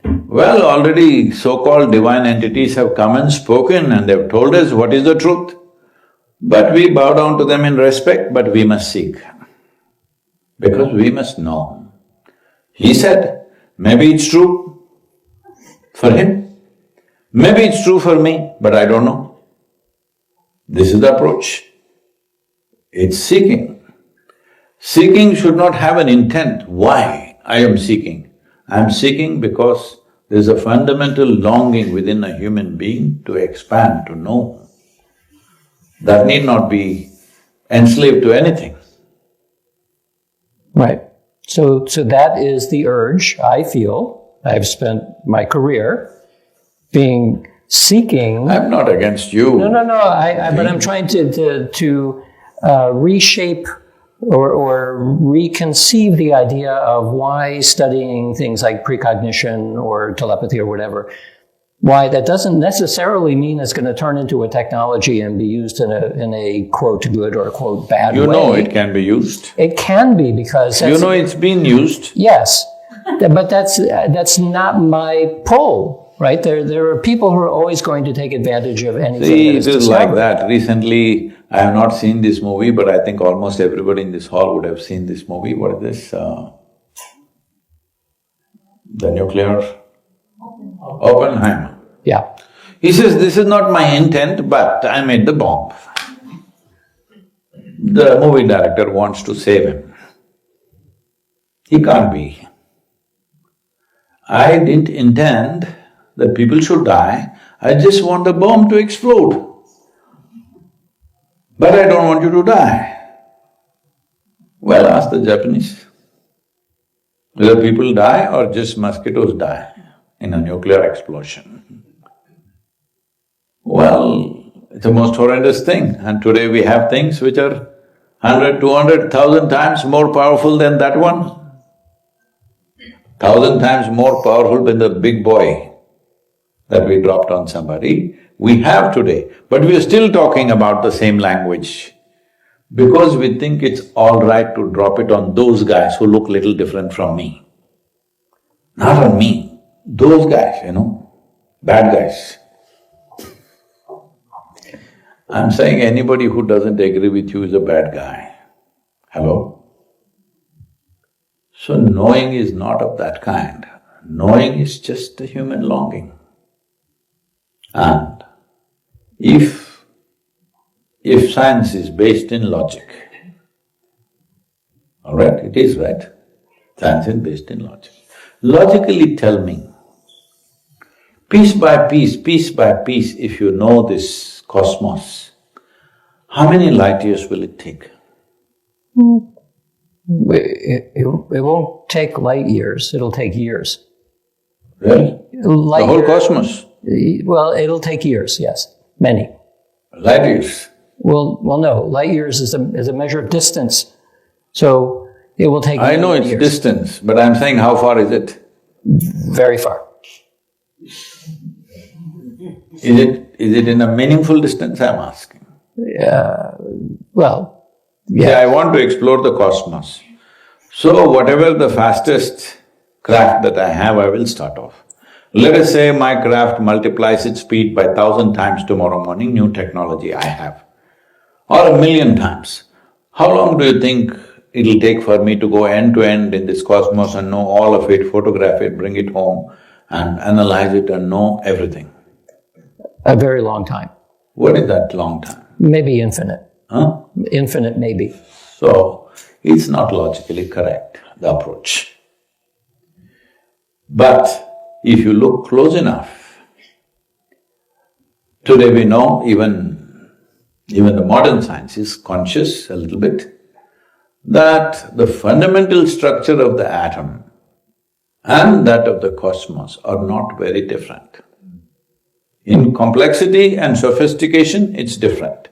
Well, already so-called divine entities have come and spoken and they've told us what is the truth. But we bow down to them in respect, but we must seek. Because we must know. He said, maybe it's true for him, maybe it's true for me, but I don't know. This is the approach. It's seeking. Seeking should not have an intent, why I am seeking. I am seeking because there's a fundamental longing within a human being to expand, to know. That need not be enslaved to anything. Right. So that is the urge I feel. I've spent my career seeking… I'm not against you. No, but I'm trying to reshape or reconceive the idea of why studying things like precognition or telepathy or whatever, why that doesn't necessarily mean it's going to turn into a technology and be used in a quote good or quote bad way. You know it can be used. It can be because… You know it's been used. Yes, but that's not my pull, right? There are people who are always going to take advantage of anything. See, that is it is like discovered. that. Recently, I have not seen this movie, but I think almost everybody in this hall would have seen this movie. What is this? The nuclear… Oppenheimer. Yeah. He says, this is not my intent, but I made the bomb. The movie director wants to save him. He can't be. I didn't intend that people should die, I just want the bomb to explode. But I don't want you to die. Well, ask the Japanese. Whether people die or just mosquitoes die in a nuclear explosion. Well, it's the most horrendous thing, and today we have things which are 100, 200, 1,000 times more powerful than that one. 1,000 times more powerful than the big boy that we dropped on somebody, we have today. But we are still talking about the same language because we think it's all right to drop it on those guys who look little different from me. Not on me, those guys, bad guys. I'm saying anybody who doesn't agree with you is a bad guy. Hello? So knowing is not of that kind. Knowing is just a human longing. And if science is based in logic, all right, it is right, science is based in logic. Logically tell me, piece by piece, if you know this cosmos, how many light years will it take? It won't take light years, it'll take years. Really? Light The whole year- cosmos? Well, it'll take years, yes, many. Light years? Well, no, light years is a measure of distance, so it will take I know many it's years. distance, but I'm saying how far is it? Very far. Is it in a meaningful distance, I'm asking? Well, Yeah, yeah. I want to explore the cosmos. So whatever the fastest craft that I have, I will start off. Let us say my craft multiplies its speed by 1,000 times tomorrow morning, new technology I have, or 1,000,000 times. How long do you think it'll take for me to go end to end in this cosmos and know all of it, photograph it, bring it home and analyze it and know everything? A very long time. What is that long time? Maybe infinite. Huh? Infinite, maybe. So, it's not logically correct, the approach. But if you look close enough, today we know even the modern science is conscious a little bit that the fundamental structure of the atom and that of the cosmos are not very different. In complexity and sophistication, it's different.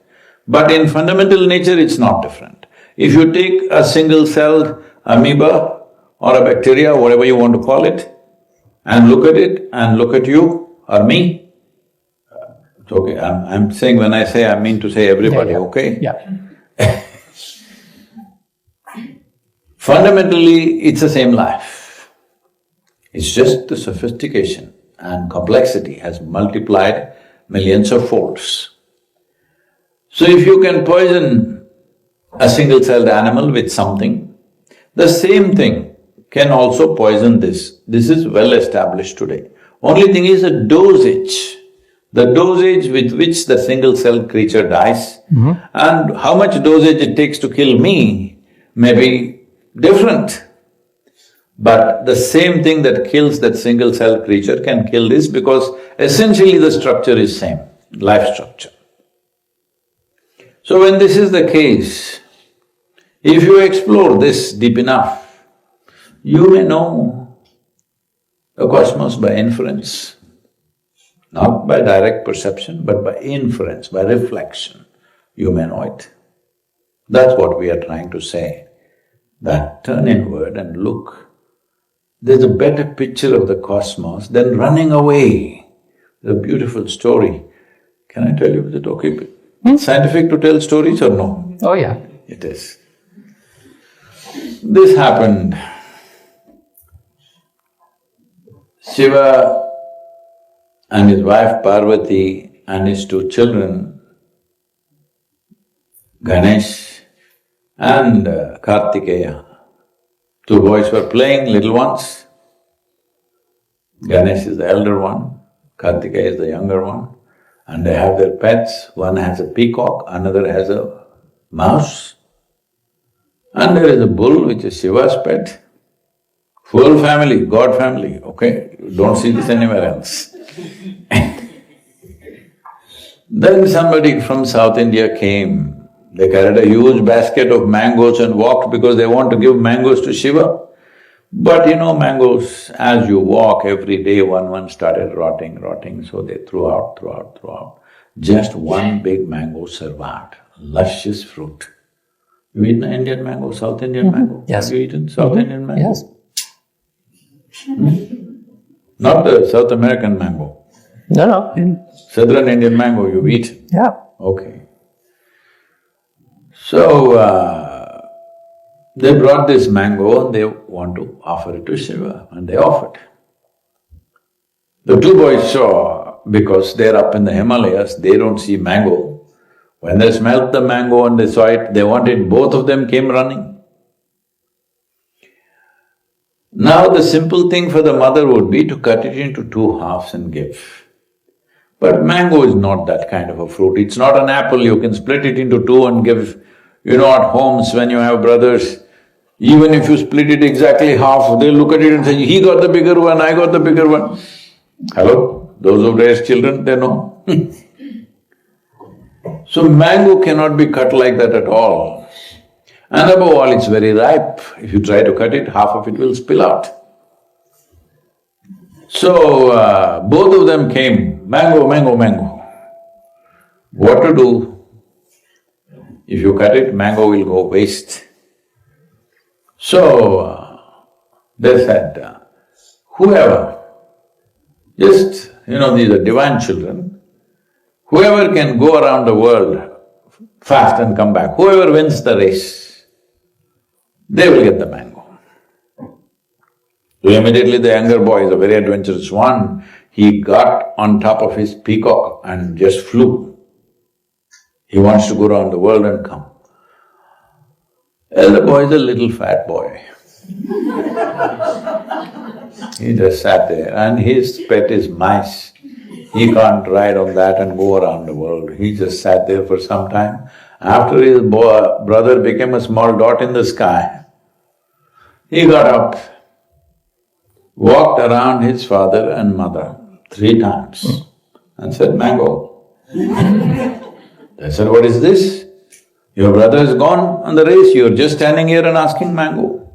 But in fundamental nature, it's not different. If you take a single-celled amoeba or a bacteria, whatever you want to call it, and look at it and look at you or me, it's okay, I'm saying when I say, I mean to say everybody, Yeah. okay? Yeah. Fundamentally, it's the same life. It's just the sophistication and complexity has multiplied millions of folds. So if you can poison a single-celled animal with something, the same thing can also poison this. This is well established today. Only thing is the dosage with which the single-celled creature dies and how much dosage it takes to kill me may be different. But the same thing that kills that single-celled creature can kill this because essentially the structure is same, life structure. So when this is the case, if you explore this deep enough, you may know the cosmos by inference, not by direct perception, but by inference, by reflection, you may know it. That's what we are trying to say, that turn inward and look. There's a better picture of the cosmos than running away. The beautiful story. Can I tell you, is it okay? Scientific to tell stories or no? Oh, yeah. It is. This happened. Shiva and his wife Parvati and his two children Ganesh and Kartikeya. Two boys were playing, little ones. Ganesh is the elder one, Kartikeya is the younger one, and they have their pets. One has a peacock, another has a mouse, and there is a bull which is Shiva's pet. Full family, God family, okay? You don't see this anywhere else. Then somebody from South India came. They carried a huge basket of mangoes and walked because they want to give mangoes to Shiva. But you know, mangoes, as you walk every day, one started rotting, so they threw out. Just one big mango survived, luscious fruit. You eaten Indian mango, South Indian mango? Yes. Have you eaten South Indian mango? Yes. Not the South American mango. No. Southern Indian mango you eat? Yeah. Okay. So, they brought this mango and they want to offer it to Shiva, and they offered. The two boys saw, because they're up in the Himalayas, they don't see mango. When they smelt the mango and they saw it, they wanted, both of them came running. Now the simple thing for the mother would be to cut it into two halves and give. But mango is not that kind of a fruit, it's not an apple, you can split it into two and give. You know, at homes when you have brothers, even if you split it exactly half, they'll look at it and say, he got the bigger one, I got the bigger one. Hello? Those who raise children, they know. So mango cannot be cut like that at all. And above all, it's very ripe. If you try to cut it, half of it will spill out. So, both of them came, mango. What to do? If you cut it, mango will go waste. So, they said, whoever, just, these are divine children, whoever can go around the world fast and come back, whoever wins the race, they will get the mango. So immediately the younger boy is a very adventurous one, he got on top of his peacock and just flew. He wants to go around the world and come. Elder boy is a little fat boy. He just sat there and his pet is mice. He can't ride on that and go around the world. He just sat there for some time. After his brother became a small dot in the sky, he got up, walked around his father and mother 3 times and said, mango. They said, what is this? Your brother is gone on the race, you're just standing here and asking mango.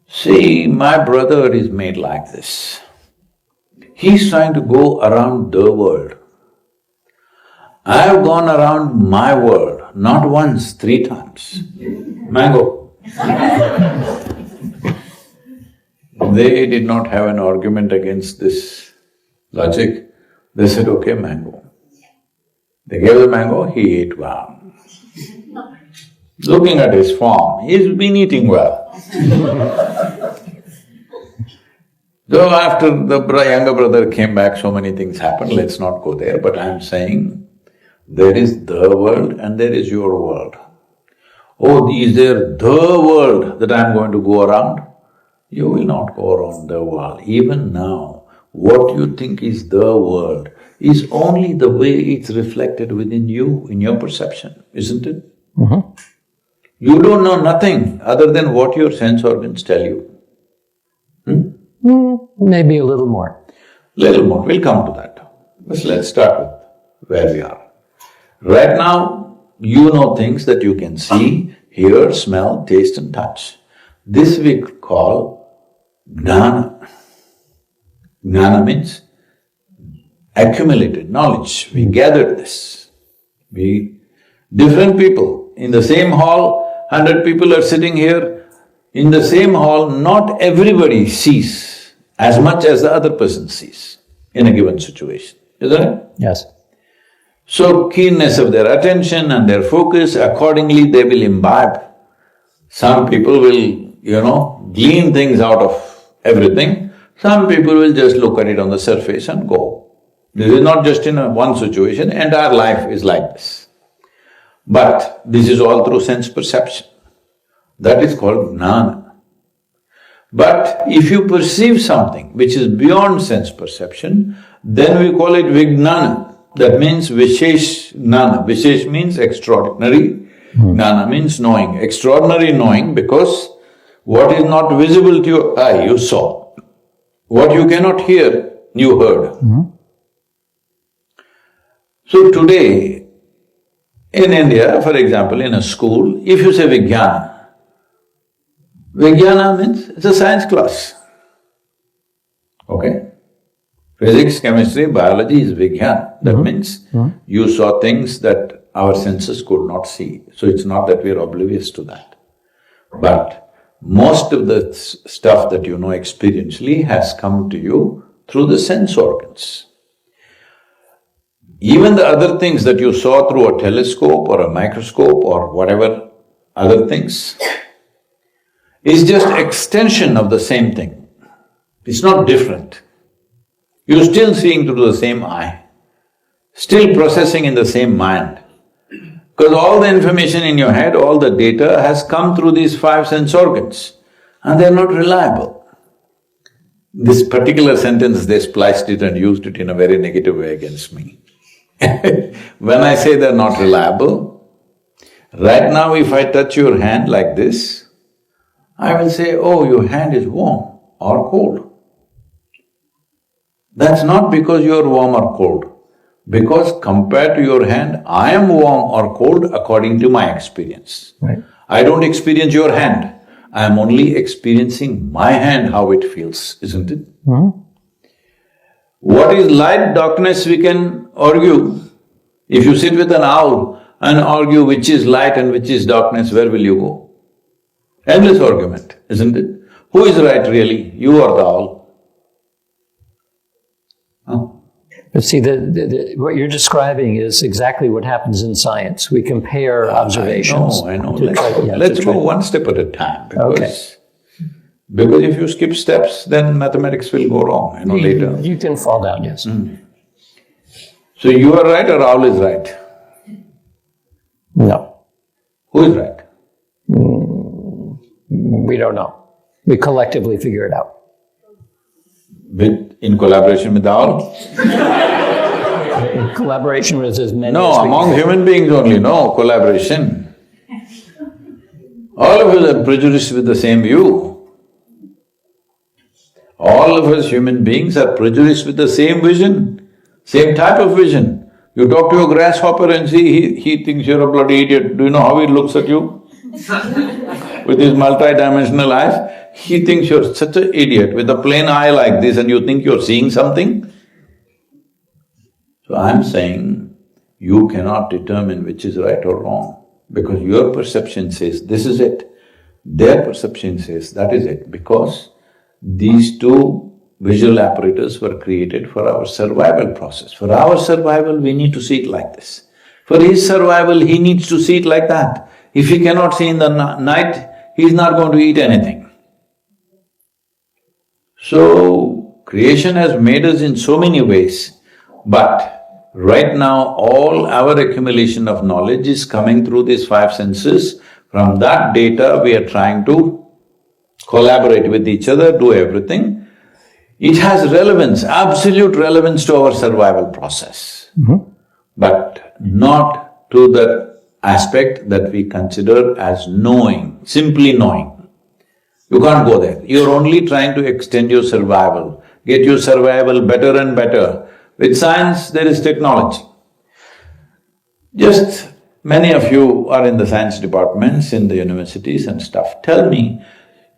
See, my brother is made like this. He's trying to go around the world. I have gone around my world, not once, 3 times. Mango. They did not have an argument against this logic. They said, okay, mango. They gave the mango, he ate well. Looking at his form, he's been eating well. Though after the younger brother came back, so many things happened, let's not go there, but I'm saying, there is the world and there is your world. Oh, is there the world that I'm going to go around? You will not go around the world. Even now, what you think is the world is only the way it's reflected within you, in your perception, isn't it? You don't know nothing other than what your sense organs tell you. Maybe a little more. Little more, we'll come to that. But let's start with where we are. Right now, you know things that you can see, hear, smell, taste and touch. This we call jnana. Jnana means accumulated knowledge, we gathered this. Different people, in the same hall, 100 people are sitting here, in the same hall, not everybody sees as much as the other person sees in a given situation, isn't it? Yes. So keenness of their attention and their focus, accordingly they will imbibe. Some people will, glean things out of everything, some people will just look at it on the surface and go. This is not just in one situation, entire life is like this. But this is all through sense perception. That is called jnana. But if you perceive something which is beyond sense perception, then we call it vijnana. That means vishesh jnana. Vishesh means extraordinary, jnana means knowing. Extraordinary knowing because what is not visible to your eye, you saw. What you cannot hear, you heard. So today, in India, for example, in a school, if you say Vijnana, Vijnana means it's a science class, okay? Physics, chemistry, biology is Vijnana. That means you saw things that our senses could not see. So it's not that we're oblivious to that. But most of the stuff that you know experientially has come to you through the sense organs. Even the other things that you saw through a telescope or a microscope or whatever other things is just extension of the same thing. It's not different. You're still seeing through the same eye, still processing in the same mind. Because all the information in your head, all the data has come through these five sense organs and they're not reliable. This particular sentence, they spliced it and used it in a very negative way against me. When I say they're not reliable, right now if I touch your hand like this, I will say, oh, your hand is warm or cold. That's not because you're warm or cold, because compared to your hand, I am warm or cold according to my experience. Right. I don't experience your hand, I am only experiencing my hand, how it feels, isn't it? What is light, darkness, we can argue. If you sit with an owl and argue which is light and which is darkness, where will you go? Endless argument, isn't it? Who is right really, you or the owl? But see, what you're describing is exactly what happens in science. We compare observations. I know. Let's go one step at a time because if you skip steps, then mathematics will go wrong, later. You can fall down, yes. So you are right or owl is right? No. Who is right? We don't know. We collectively figure it out. In collaboration with the owl? In collaboration with as many No, as we among can. human beings only, no collaboration. All of us are prejudiced with the same view. All of us human beings are prejudiced with the same vision, same type of vision. You talk to a grasshopper and see, he thinks you're a bloody idiot. Do you know how he looks at you? With his multi-dimensional eyes, he thinks you're such an idiot with a plain eye like this and you think you're seeing something. So I'm saying, you cannot determine which is right or wrong because your perception says this is it, their perception says that is it, because these two visual apparatus were created for our survival process. For our survival, we need to see it like this. For his survival, he needs to see it like that. If he cannot see in the night, he's not going to eat anything. So, creation has made us in so many ways, but right now all our accumulation of knowledge is coming through these five senses. From that data, we are trying to collaborate with each other, do everything. It has relevance, absolute relevance to our survival process, but not to the aspect that we consider as knowing, simply knowing. You can't go there. You're only trying to extend your survival, get your survival better and better. With science, there is technology. Just many of you are in the science departments, in the universities and stuff. Tell me,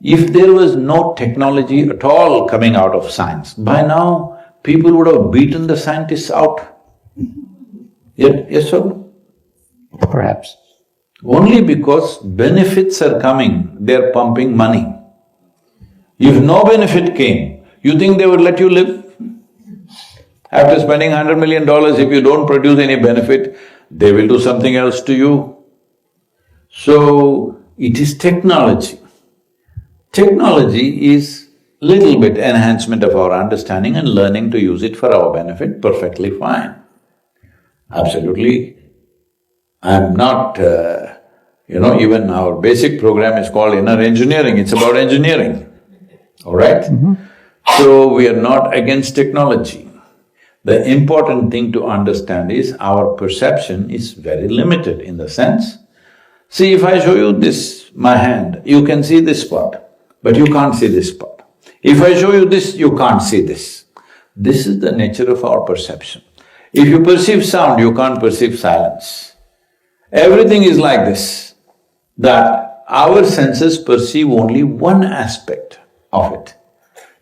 if there was no technology at all coming out of science, by now people would have beaten the scientists out. Yes or no? Perhaps. Only because benefits are coming, they're pumping money. If no benefit came, you think they would let you live? After spending $100 million, if you don't produce any benefit, they will do something else to you. So, it is technology. Technology is little bit enhancement of our understanding and learning to use it for our benefit, perfectly fine. Absolutely I'm not, even our basic program is called inner engineering, it's about engineering, all right? So we are not against technology. The important thing to understand is our perception is very limited in the sense, see, if I show you this, my hand, you can see this spot, but you can't see this spot. If I show you this, you can't see this. This is the nature of our perception. If you perceive sound, you can't perceive silence. Everything is like this, that our senses perceive only one aspect of it.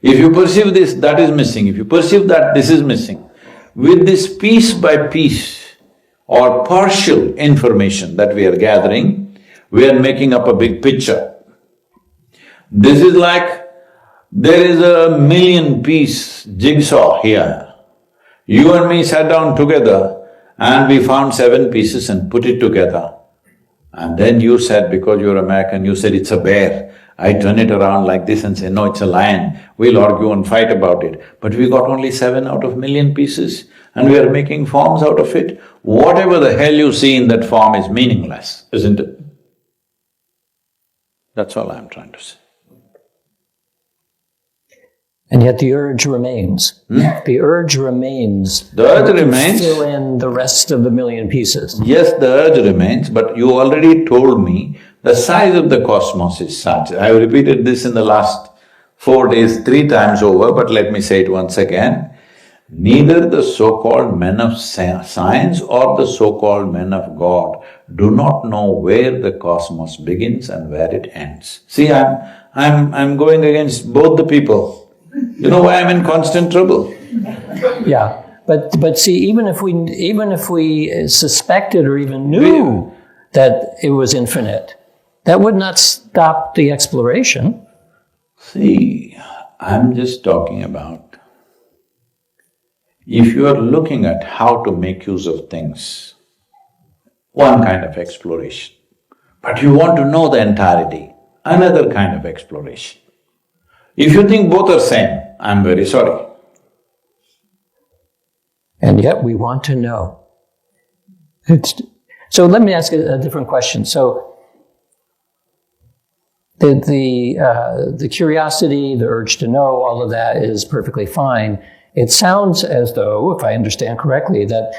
If you perceive this, that is missing. If you perceive that, this is missing. With this piece by piece or partial information that we are gathering, we are making up a big picture. This is like there is a 1,000,000-piece jigsaw here. You and me sat down together and we found 7 pieces and put it together. And then you said, because you're American, you said it's a bear. I turn it around like this and say, no, it's a lion. We'll argue and fight about it. But we got only 7 out of 1,000,000 pieces and we are making forms out of it. Whatever the hell you see in that form is meaningless, isn't it? That's all I'm trying to say. And yet the urge remains. The urge remains. The urge remains. Fill in the rest of the 1,000,000 pieces. Yes, the urge remains, but you already told me the size of the cosmos is such. I have repeated this in the last 4 days 3 times over, but let me say it once again. Neither the so-called men of science or the so-called men of God do not know where the cosmos begins and where it ends. See, I'm going against both the people. You know why I'm in constant trouble? Yeah, but see, even if we suspected or even knew that it was infinite, that would not stop the exploration. See, I'm just talking about if you are looking at how to make use of things, one kind of exploration, but you want to know the entirety, another kind of exploration. If you think both are same, I'm very sorry. And yet we want to know. So let me ask a different question. So the curiosity, the urge to know, all of that is perfectly fine. It sounds as though, if I understand correctly, that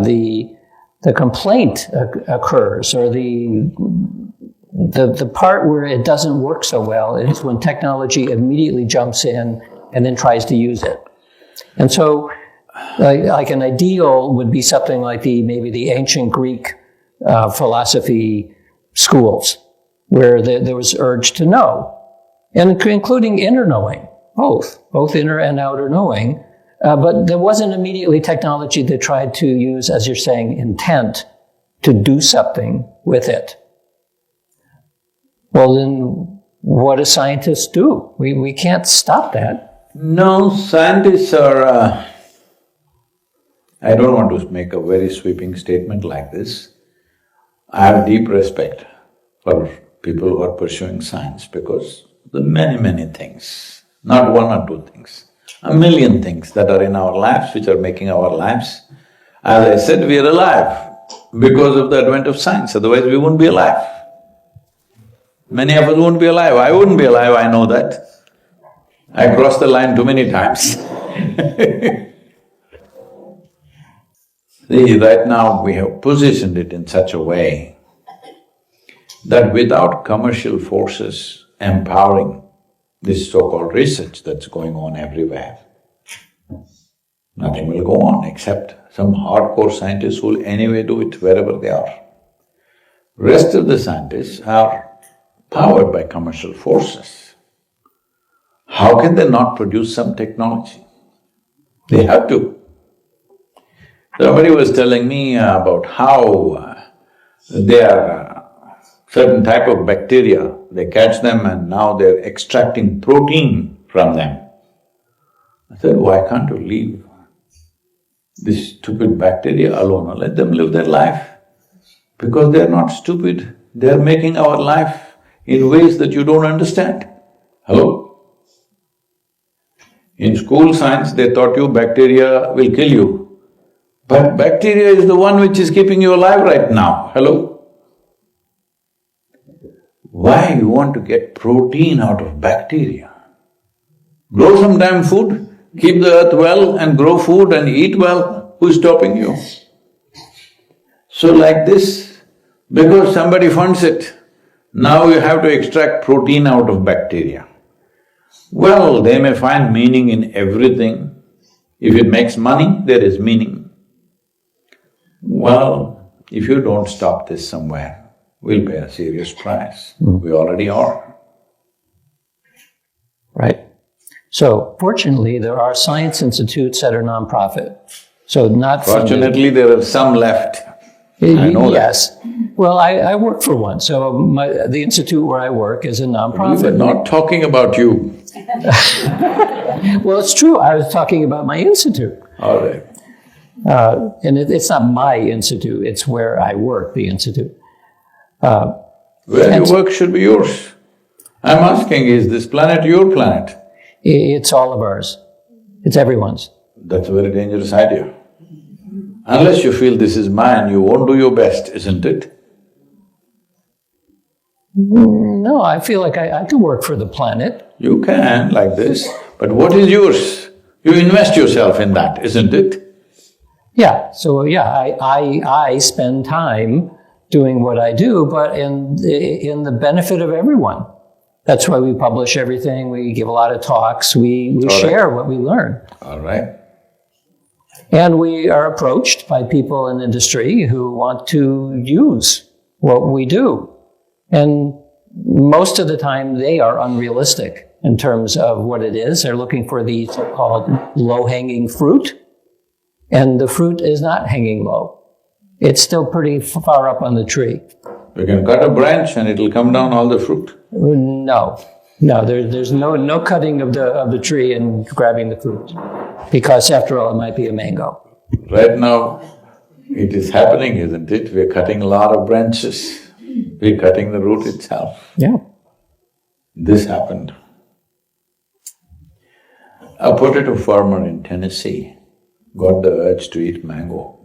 the complaint occurs, or the part where it doesn't work so well is when technology immediately jumps in and then tries to use it. And so, like an ideal would be something like maybe the ancient Greek philosophy schools, where there was urge to know, and including inner knowing, both inner and outer knowing, but there wasn't immediately technology that tried to use, as you're saying, intent to do something with it. Well, then what do scientists do? We can't stop that. No, scientists are… I don't want to make a very sweeping statement like this. I have deep respect for people who are pursuing science because the many things, not 1 or 2 things, 1,000,000 things that are in our lives which are making our lives. As I said, we are alive because of the advent of science, otherwise we wouldn't be alive. Many of us won't be alive. I wouldn't be alive, I know that. I crossed the line too many times. See, right now we have positioned it in such a way that without commercial forces empowering this so-called research that's going on everywhere, nothing will go on except some hardcore scientists who will anyway do it wherever they are. Rest of the scientists are powered by commercial forces. How can they not produce some technology? They have to. Somebody was telling me about how they are certain type of bacteria, they catch them and now they're extracting protein from them. I said, why can't you leave this stupid bacteria alone and let them live their life? Because they're not stupid, they're making our life in ways that you don't understand. Hello? In school science, they taught you bacteria will kill you. But bacteria is the one which is keeping you alive right now. Hello? Why you want to get protein out of bacteria? Grow some damn food, keep the earth well and grow food and eat well. Who's stopping you? So like this, because somebody funds it, now you have to extract protein out of bacteria. Well, they may find meaning in everything. If it makes money, there is meaning. Well, if you don't stop this somewhere, we'll pay a serious price. We already are. Right. So fortunately, there are science institutes that are nonprofit. So not Fortunately, there are some left. I know yes. Well, I work for one. So the institute where I work is a nonprofit. We were not talking about you. Well, it's true. I was talking about my institute. All right. And it's not my institute. It's where I work, the institute. Where you work should be yours. I'm asking, is this planet your planet? It's all of ours. It's everyone's. That's a very dangerous idea. Unless you feel this is mine, you won't do your best, isn't it? No, I feel like I can work for the planet. You can, like this, but what is yours? You invest yourself in that, isn't it? Yeah, so yeah, I spend time doing what I do, but in the benefit of everyone. That's why we publish everything, we give a lot of talks, we share what we learn. All right. And we are approached by people in industry who want to use what we do. And most of the time they are unrealistic in terms of what it is. They're looking for the so-called low-hanging fruit. And the fruit is not hanging low. It's still pretty far up on the tree. You can cut a branch and it'll come down all the fruit. No, there's no cutting of the tree and grabbing the fruit. Because after all, it might be a mango. Right now, it is happening, isn't it? We're cutting a lot of branches. We're cutting the root itself. Yeah. This happened. A potato farmer in Tennessee got the urge to eat mango.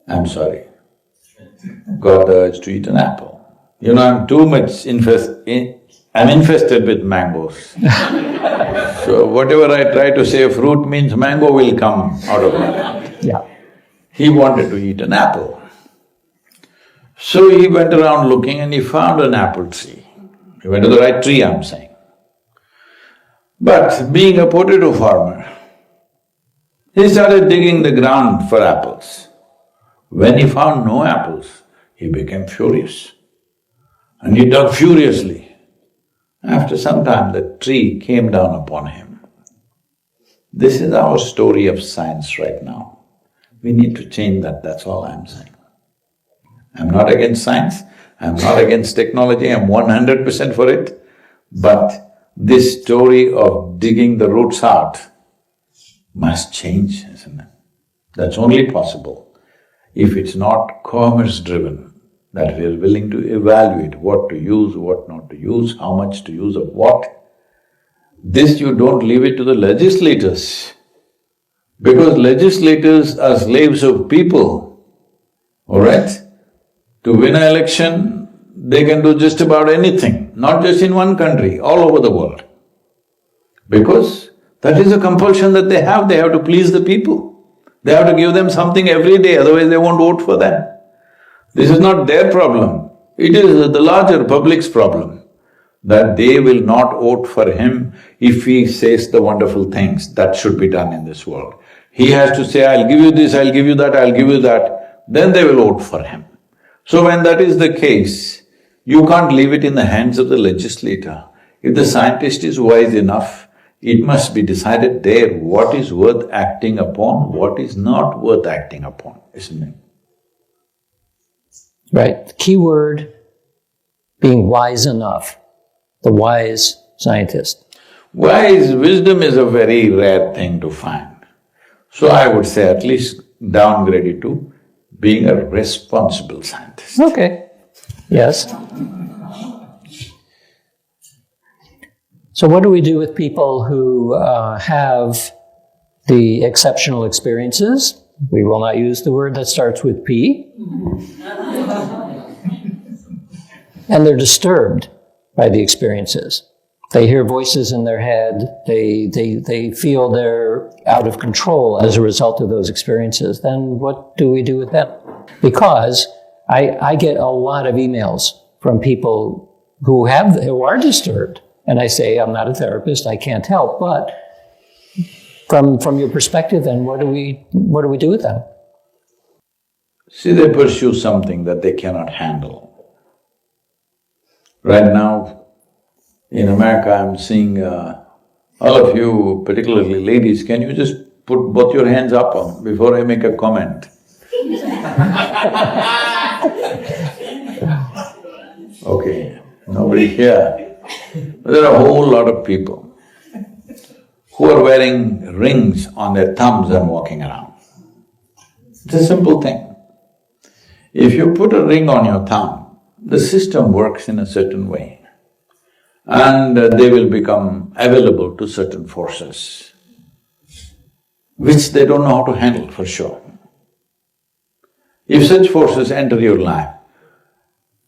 I'm sorry, got the urge to eat an apple. You know, I'm too much I'm infested with mangoes. So whatever I try to say fruit means mango will come out of my mouth. Yeah. He wanted to eat an apple. So he went around looking and he found an apple tree. He went to the right tree, I'm saying. But being a potato farmer, he started digging the ground for apples. When he found no apples, he became furious. And he dug furiously. After some time, the tree came down upon him. This is our story of science right now. We need to change that, that's all I'm saying. I'm not against science, I'm not against technology, I'm 100% for it. But this story of digging the roots out must change, isn't it? That's only possible if it's not commerce-driven, that we are willing to evaluate what to use, what not to use, how much to use of what. This you don't leave it to the legislators, because legislators are slaves of people, all right? To win an election, they can do just about anything, not just in one country, all over the world. Because that is a compulsion that they have to please the people. They have to give them something every day, otherwise they won't vote for them. This is not their problem, it is the larger public's problem, that they will not vote for him if he says the wonderful things that should be done in this world. He has to say, I'll give you this, I'll give you that, I'll give you that, then they will vote for him. So when that is the case, you can't leave it in the hands of the legislator. If the scientist is wise enough, it must be decided there what is worth acting upon, what is not worth acting upon, isn't it? Right. The key word being wise enough, the wise scientist. Wise wisdom is a very rare thing to find. So I would say at least downgrade it to being a responsible scientist. Okay. Yes. So what do we do with people who have the exceptional experiences. We will not use the word that starts with P. And they're disturbed by the experiences. They hear voices in their head. They feel they're out of control as a result of those experiences. Then what do we do with them? Because I get a lot of emails from people who are disturbed. And I say, I'm not a therapist, I can't help, but from your perspective, then what do we do with them? See, they pursue something that they cannot handle. Right now, in America, I'm seeing all of you, particularly ladies, can you just put both your hands up before I make a comment? Okay, nobody here. There are a whole lot of people who are wearing rings on their thumbs and walking around. It's a simple thing. If you put a ring on your thumb, the system works in a certain way and they will become available to certain forces, which they don't know how to handle for sure. If such forces enter your life,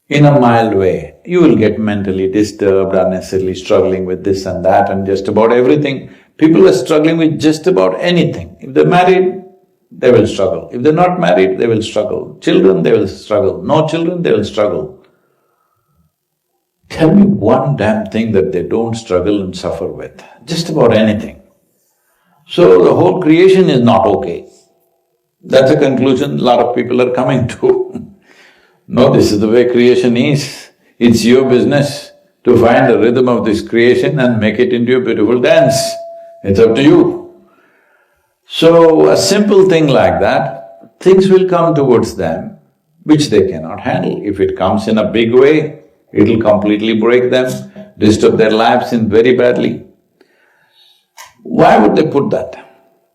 in a mild way, you will get mentally disturbed, unnecessarily struggling with this and that and just about everything. People are struggling with just about anything. If they're married, they will struggle. If they're not married, they will struggle. Children, they will struggle. No children, they will struggle. Tell me one damn thing that they don't struggle and suffer with, just about anything. So the whole creation is not okay. That's a conclusion a lot of people are coming to. No, this is the way creation is. It's your business to find the rhythm of this creation and make it into a beautiful dance. It's up to you. So a simple thing like that, things will come towards them which they cannot handle. If it comes in a big way, it'll completely break them, disturb their lives in very badly. Why would they put that?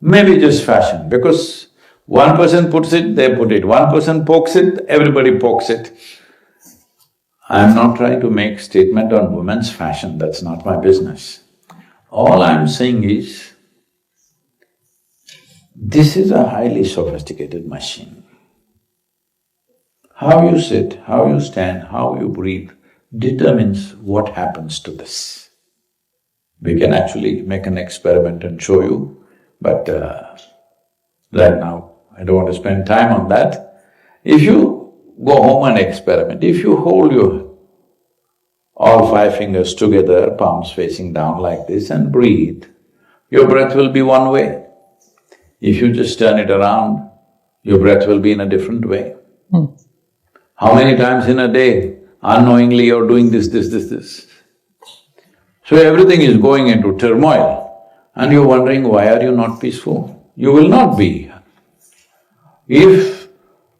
Maybe just fashion, because one person puts it, they put it. One person pokes it, everybody pokes it. I'm not trying to make statement on women's fashion, that's not my business. All I'm saying is, this is a highly sophisticated machine. How you sit, how you stand, how you breathe determines what happens to this. We can actually make an experiment and show you, but right now I don't want to spend time on that. If you go home and experiment, if you hold your all five fingers together, palms facing down like this and breathe, your breath will be one way. If you just turn it around, your breath will be in a different way. How many times in a day, unknowingly you're doing this. So everything is going into turmoil and you're wondering, why are you not peaceful? You will not be. If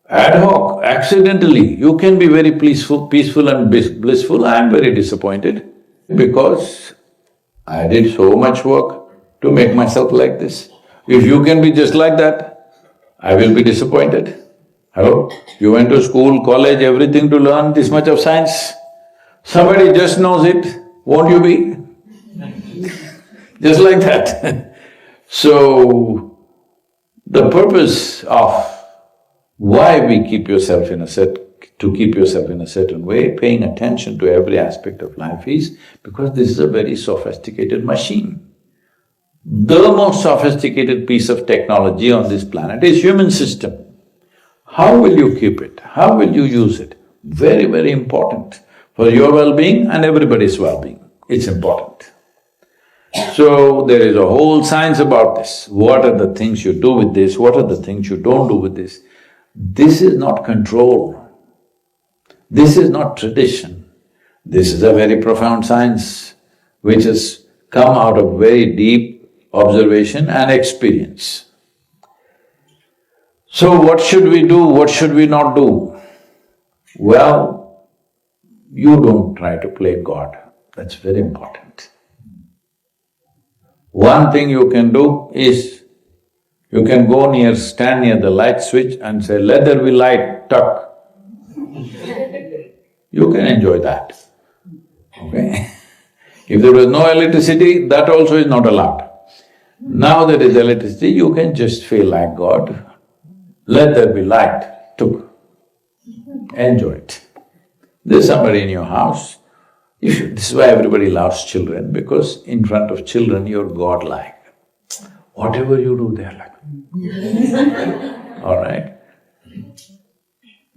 ad hoc, accidentally, you can be very peaceful and blissful, I'm very disappointed because I did so much work to make myself like this. If you can be just like that, I will be disappointed. Hello? You went to school, college, everything to learn this much of science. Somebody just knows it, won't you be? Just like that. So, the purpose of why we keep yourself in a certain way, paying attention to every aspect of life is because this is a very sophisticated machine. The most sophisticated piece of technology on this planet is human system. How will you keep it? How will you use it? Very, very important for your well-being and everybody's well-being. It's important. So, there is a whole science about this. What are the things you do with this? What are the things you don't do with this? This is not control. This is not tradition. This is a very profound science which has come out of very deep observation and experience. So what should we do, what should we not do? Well, you don't try to play God, that's very important. One thing you can do is, you can stand near the light switch and say, let there be light, tuck. You can enjoy that, okay? If there was no electricity, that also is not allowed. Now there is electricity, you can just feel like God. Let there be light, too. Enjoy it. There's somebody in your house, this is why everybody loves children, because in front of children you're godlike. Whatever you do, they're like, all right?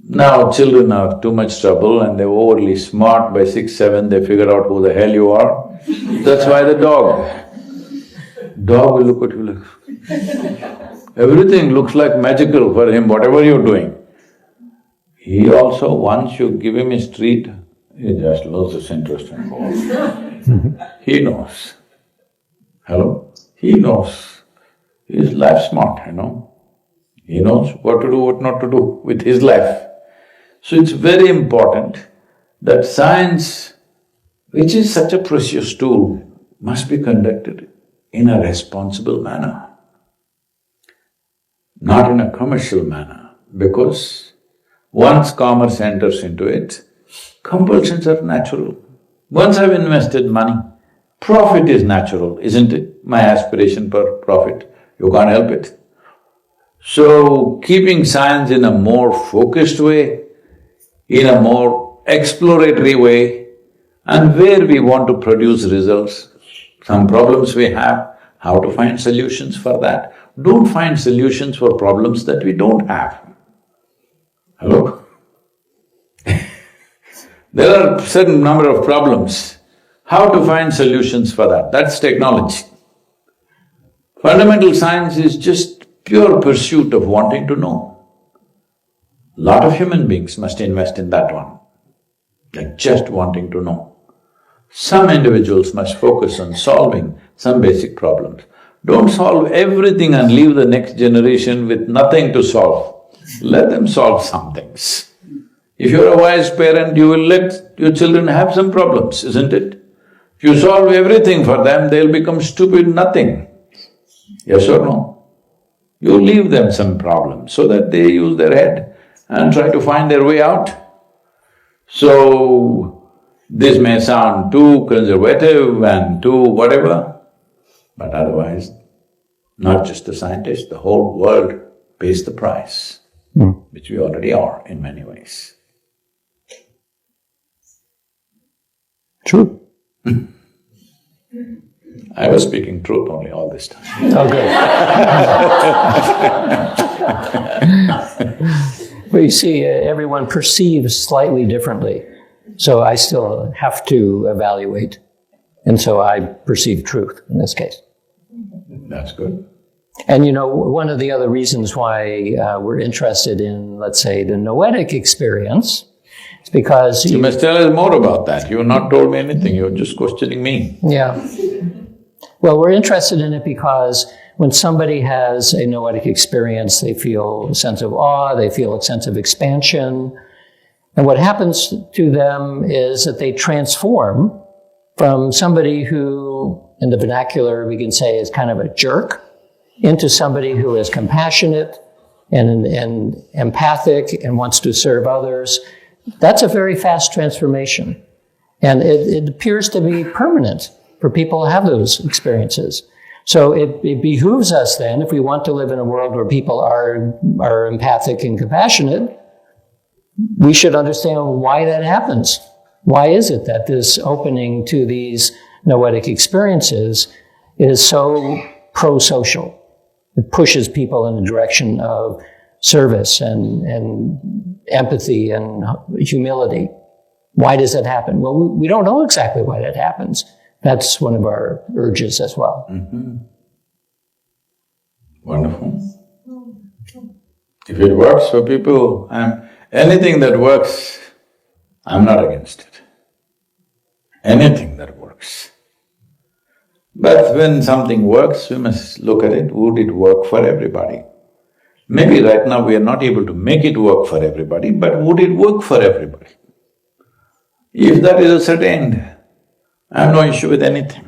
Now children are too much trouble and they're overly smart. By 6, 7, they figure out who the hell you are. That's why the dog will look at you like… Everything looks like magical for him, whatever you're doing. He also, once you give him his treat, he just loses interest and goes. He knows. Hello? He knows. He's life smart, you know. He knows what to do, what not to do with his life. So it's very important that science, which is such a precious tool, must be conducted in a responsible manner, not in a commercial manner, because once commerce enters into it, compulsions are natural. Once I've invested money, profit is natural, isn't it? My aspiration for profit, you can't help it. So, keeping science in a more focused way, in a more exploratory way, and where we want to produce results, some problems we have, how to find solutions for that. Don't find solutions for problems that we don't have. Hello? There are a certain number of problems. How to find solutions for that? That's technology. Fundamental science is just pure pursuit of wanting to know. Lot of human beings must invest in that one, like just wanting to know. Some individuals must focus on solving some basic problems. Don't solve everything and leave the next generation with nothing to solve. Let them solve some things. If you're a wise parent, you will let your children have some problems, isn't it? If you solve everything for them, they'll become stupid nothing. Yes or no? You leave them some problems so that they use their head and try to find their way out. So, this may sound too conservative and too whatever, but otherwise, not just the scientists, the whole world pays the price, which we already are in many ways. True. I was speaking truth only all this time. Oh, good. But you see, everyone perceives slightly differently. So I still have to evaluate, and so I perceive truth in this case. That's good. And you know, one of the other reasons why we're interested in, let's say, the noetic experience is because… You must tell us more about that. You've not told me anything, you're just questioning me. Yeah. Well, we're interested in it because when somebody has a noetic experience, they feel a sense of awe, they feel a sense of expansion. And what happens to them is that they transform from somebody who, in the vernacular we can say is kind of a jerk, into somebody who is compassionate and empathic and wants to serve others. That's a very fast transformation. And it appears to be permanent for people to have those experiences. So it behooves us then, if we want to live in a world where people are empathic and compassionate, we should understand why that happens. Why is it that this opening to these noetic experiences is so pro-social? It pushes people in the direction of service and empathy and humility. Why does that happen? Well, we don't know exactly why that happens. That's one of our urges as well. Mm-hmm. Wonderful. If it works for people, anything that works, I'm not against it. Anything that works. But when something works, we must look at it, would it work for everybody? Maybe right now we are not able to make it work for everybody, but would it work for everybody? If that is ascertained, I have no issue with anything.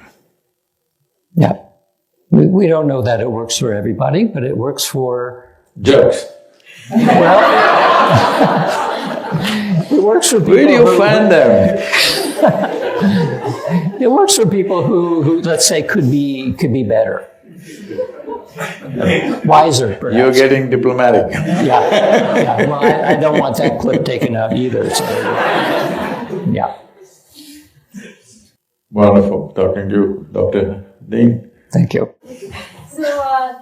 Yeah. We don't know that it works for everybody, but it works for… Jerks. Well, it works for people… Where do you find them? It works for people who, let's say, could be better. Wiser, perhaps. You're getting diplomatic. Yeah. Well, I don't want that clip taken out either, so, yeah. Wonderful talking to you, Dr. Dean. Thank you. So,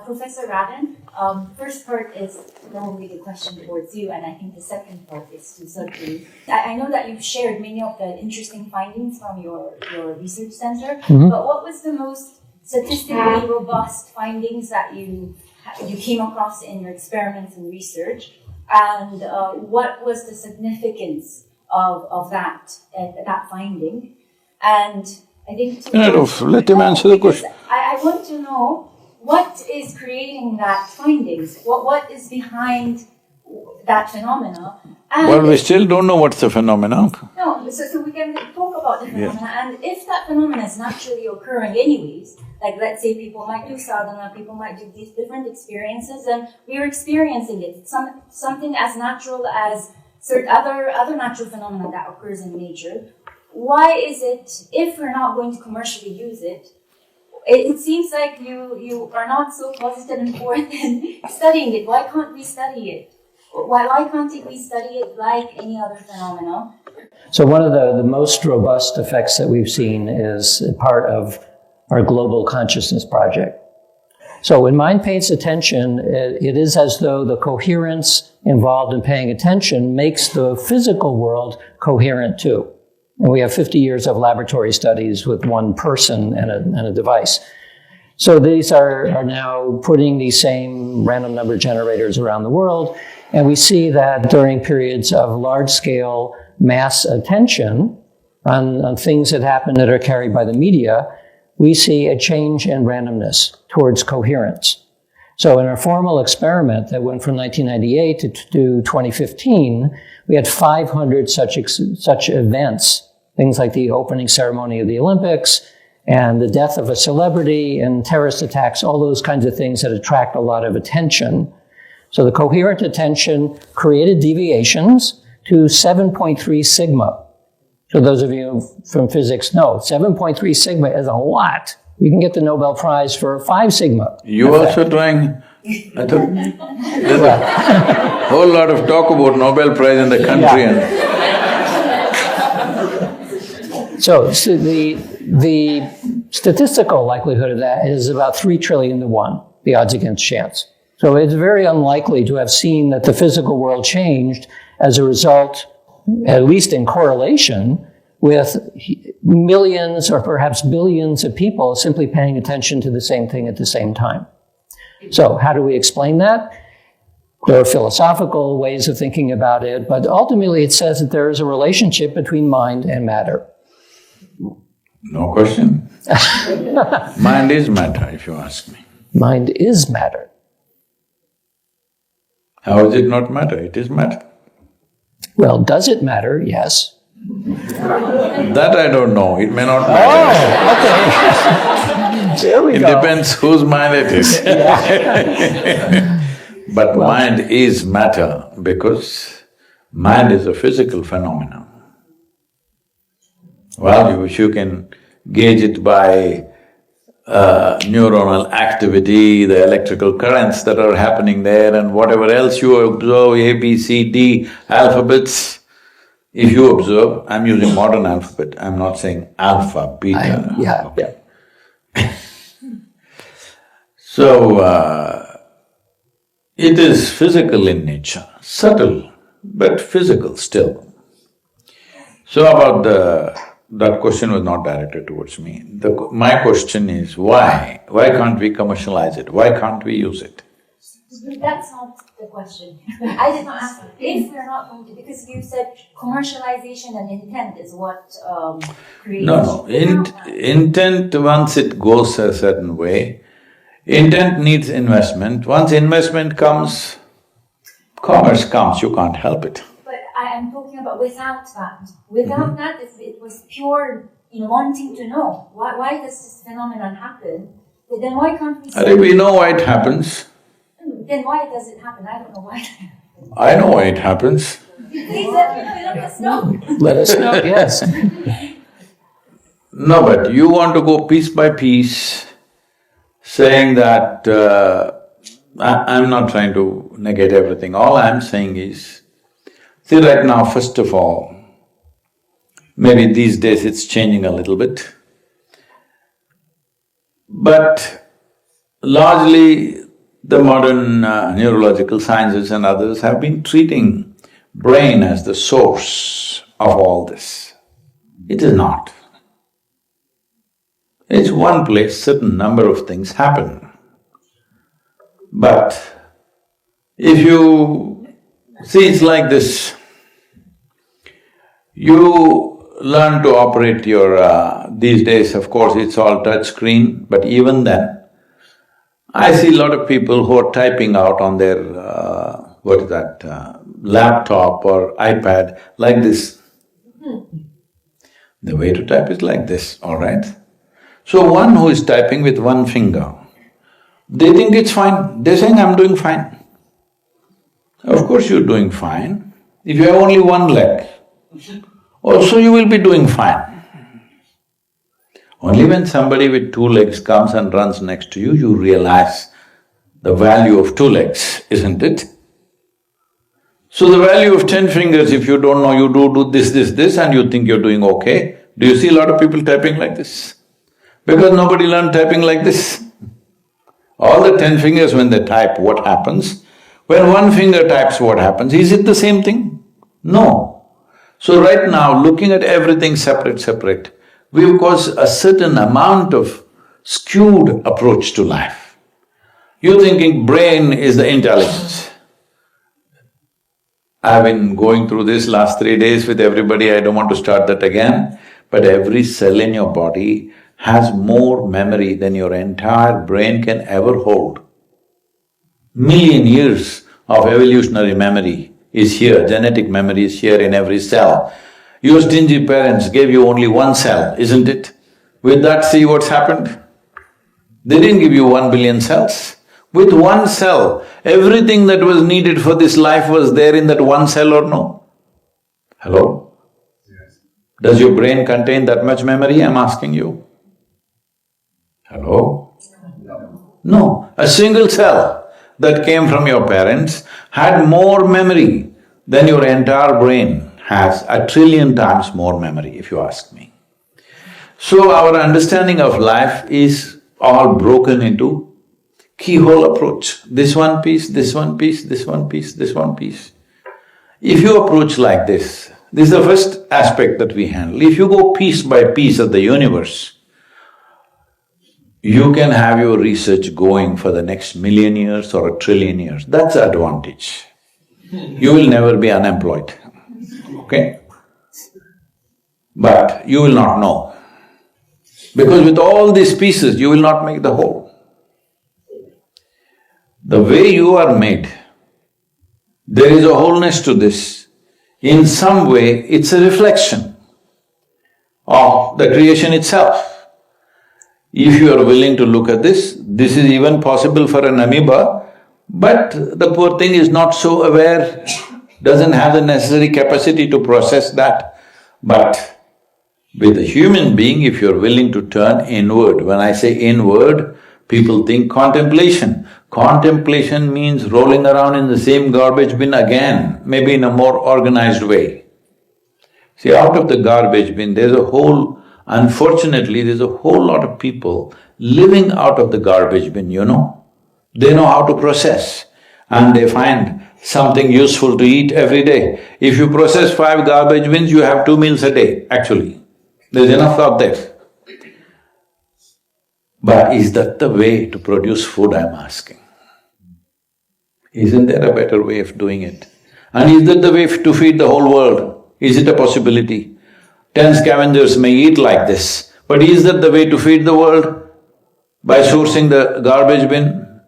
Professor Radin, first part is normally the question towards you, and I think the second part is to Sadhguru. I know that you've shared many of the interesting findings from your research center, but what was the most statistically robust findings that you came across in your experiments and research, and what was the significance of that finding? And I think let him answer the question. I want to know what is creating that findings. What is behind that phenomena? And Well, we still don't know what's the phenomenon. no, so we can talk about the phenomena, and if that phenomena is naturally occurring anyways, like let's say people might do sadhana, people might do these different experiences, and we're experiencing it. It's something as natural as certain other natural phenomena that occurs in nature. Why is it, if we're not going to commercially use it, it seems like you are not so positive and forth in studying it. Why can't we study it? Why can't we study it like any other phenomena? So one of the most robust effects that we've seen is part of our global consciousness project. So when mind pays attention, it is as though the coherence involved in paying attention makes the physical world coherent too. And we have 50 years of laboratory studies with one person and a device. So these are now putting these same random number generators around the world. And we see that during periods of large-scale mass attention on things that happen that are carried by the media, we see a change in randomness towards coherence. So in our formal experiment that went from 1998 to 2015, we had 500 such events, things like the opening ceremony of the Olympics and the death of a celebrity and terrorist attacks, all those kinds of things that attract a lot of attention. So the coherent attention created deviations to 7.3 sigma. So those of you from physics know, 7.3 sigma is a lot. You can get the Nobel Prize for 5 sigma. You also trying… I thought there's a whole lot of talk about Nobel Prize in the country and… So the statistical likelihood of that is about 3 trillion to 1, the odds against chance. So it's very unlikely to have seen that the physical world changed as a result, at least in correlation, with millions or perhaps billions of people simply paying attention to the same thing at the same time. So how do we explain that? There are philosophical ways of thinking about it, but ultimately it says that there is a relationship between mind and matter. No question. Mind is matter, if you ask me. Mind is matter. How is it not matter? It is matter. Well, does it matter? Yes. That I don't know, it may not matter. Oh, okay. There we It go. depends whose mind it is. But mind is matter because mind is a physical phenomenon. Well, if you can gauge it by neuronal activity, the electrical currents that are happening there and whatever else you observe, A, B, C, D alphabets, if you observe, I'm using modern alphabet, I'm not saying alpha, beta. Yeah. So, it is physical in nature, subtle, but physical still. So about that question was not directed towards me. My question is, why? Why can't we commercialize it? Why can't we use it? That's not the question. I did not ask if we're not going to, because you said commercialization and intent is what creates… No, intent, once it goes a certain way, intent needs investment. Once investment comes, commerce comes, you can't help it. But I am talking about without that. Without that, if it was pure, wanting to know, why does this phenomenon happen? But then why can't we say… We know why it happens. Then why does it happen? I don't know why. I know why it happens. Please let us know. Let us know, yes. No, but you want to go piece by piece saying that I'm not trying to negate everything. All I'm saying is, see right now, first of all, maybe these days it's changing a little bit, but largely the modern neurological sciences and others have been treating brain as the source of all this. It is not. It's one place, certain number of things happen. But if you… see, it's like this, you learn to operate your… these days, of course, it's all touch screen, but even then, I see a lot of people who are typing out on their… what is that… laptop or iPad like this. The way to type is like this, all right? So one who is typing with one finger, they think it's fine, they're saying, I'm doing fine. Of course you're doing fine. If you have only one leg, also you will be doing fine. Only when somebody with two legs comes and runs next to you, you realize the value of two legs, isn't it? So the value of 10 fingers, if you don't know, you do this and you think you're doing okay. Do you see a lot of people typing like this? Because nobody learned typing like this. All the 10 fingers when they type, what happens? When one finger types, what happens? Is it the same thing? No. So right now, looking at everything separate, we've caused a certain amount of skewed approach to life. You're thinking brain is the intelligence. I've been going through this last 3 days with everybody, I don't want to start that again, but every cell in your body has more memory than your entire brain can ever hold. Million years of evolutionary memory is here, genetic memory is here in every cell. Your stingy parents gave you only one cell, isn't it? With that, see what's happened? They didn't give you 1 billion cells. With one cell, everything that was needed for this life was there in that one cell or no? Hello? Yes. Does your brain contain that much memory, I'm asking you? Hello? No. A single cell that came from your parents had more memory than your entire brain has, 1 trillion times more memory, if you ask me. So our understanding of life is all broken into keyhole approach. This one piece, this one piece, this one piece, this one piece. If you approach like this is the first aspect that we handle. If you go piece by piece of the universe, you can have your research going for the next 1,000,000 years or 1,000,000,000,000 years. That's the advantage. You will never be unemployed, okay? But you will not know. Because with all these pieces, you will not make the whole. The way you are made, there is a wholeness to this. In some way, it's a reflection of the creation itself. If you are willing to look at this is even possible for an amoeba, but the poor thing is not so aware, doesn't have the necessary capacity to process that. But with a human being, if you're willing to turn inward, when I say inward, people think contemplation. Contemplation means rolling around in the same garbage bin again, maybe in a more organized way. See, out of the garbage bin, unfortunately, there's a whole lot of people living out of the garbage bin, you know. They know how to process and they find something useful to eat every day. If you process 5 garbage bins, you have 2 meals a day, actually. There's enough out there. But is that the way to produce food, I'm asking? Isn't there a better way of doing it? And is that the way to feed the whole world? Is it a possibility? 10 scavengers may eat like this, but is that the way to feed the world? By sourcing the garbage bin?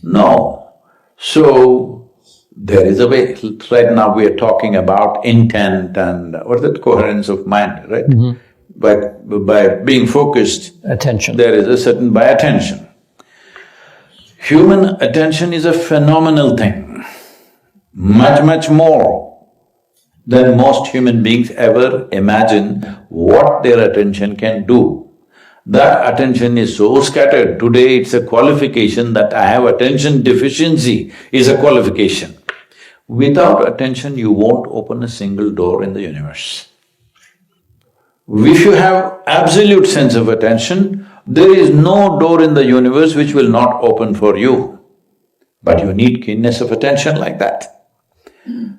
No. So, there is a way. Right now we are talking about intent and what's that, coherence of mind, right? By being focused, attention. There is a certain… by attention. Human attention is a phenomenal thing, much more than most human beings ever imagine what their attention can do. That attention is so scattered. Today it's a qualification that I have attention deficiency is a qualification. Without attention, you won't open a single door in the universe. If you have absolute sense of attention, there is no door in the universe which will not open for you. But you need keenness of attention like that.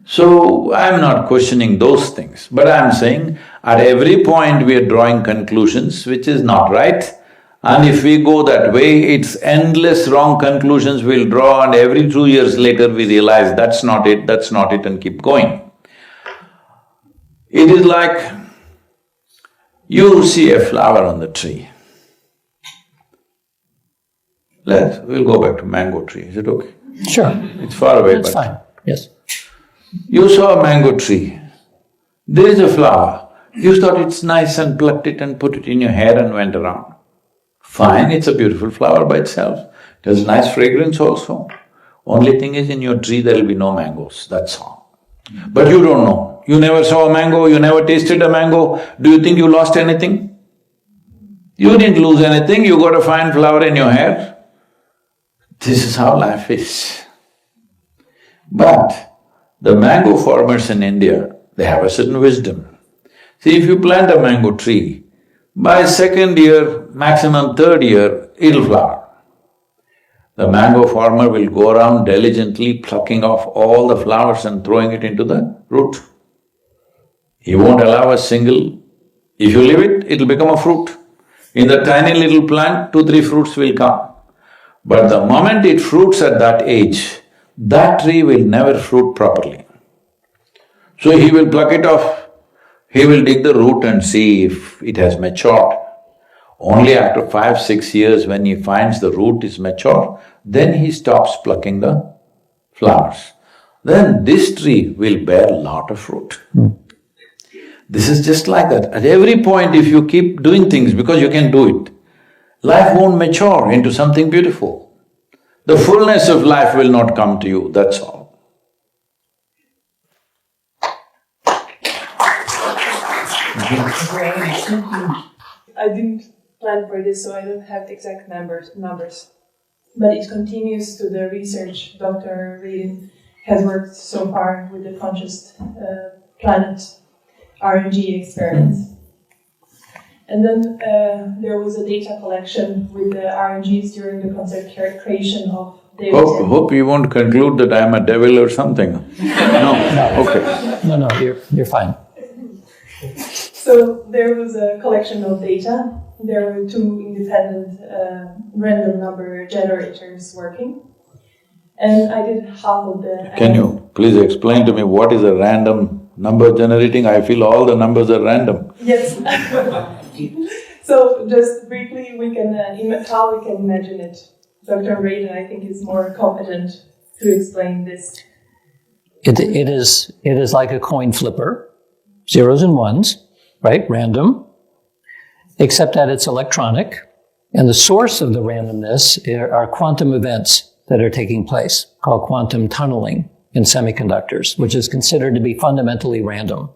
So, I'm not questioning those things, but I'm saying at every point we are drawing conclusions which is not right. And if we go that way, it's endless wrong conclusions we'll draw, and every 2 years later we realize that's not it, and keep going. It is like you see a flower on the tree. We'll go back to mango tree, is it okay? Sure. It's far away, That's but… fine, yes. You saw a mango tree, there is a flower, you thought it's nice and plucked it and put it in your hair and went around. Fine, it's a beautiful flower by itself, it has nice fragrance also. Only thing is, in your tree there'll be no mangoes, that's all. But you don't know, you never saw a mango, you never tasted a mango, do you think you lost anything? You didn't lose anything, you got a fine flower in your hair. This is how life is. But the mango farmers in India, they have a certain wisdom. See, if you plant a mango tree, by second year, maximum third year, it'll flower. The mango farmer will go around diligently plucking off all the flowers and throwing it into the root. He won't allow a single… If you leave it, it'll become a fruit. In the tiny little plant, 2-3 fruits will come. But the moment it fruits at that age, that tree will never fruit properly. So he will pluck it off, he will dig the root and see if it has matured. Only after 5-6 years, when he finds the root is mature, then he stops plucking the flowers. Then this tree will bear a lot of fruit. This is just like that. At every point, if you keep doing things because you can do it, life won't mature into something beautiful. The fullness of life will not come to you, that's all. I didn't plan for this, so I don't have the exact numbers. But it continues to the research Dr. Reading has worked so far with the conscious planet RNG experiments. And then there was a data collection with the RNGs during the consecration of David. Hope you won't conclude that I'm a devil or something. No, okay. No, you're fine. So there was a collection of data. There were 2 independent random number generators working. And I did half of the… Can you please explain to me what is a random number generating? I feel all the numbers are random. Yes. So just briefly, we can how we can imagine it. Dr. Raiden, I think, is more competent to explain this. It is like a coin flipper, zeros and ones, right, random, except that it's electronic, and the source of the randomness are quantum events that are taking place, called quantum tunneling in semiconductors, which is considered to be fundamentally random.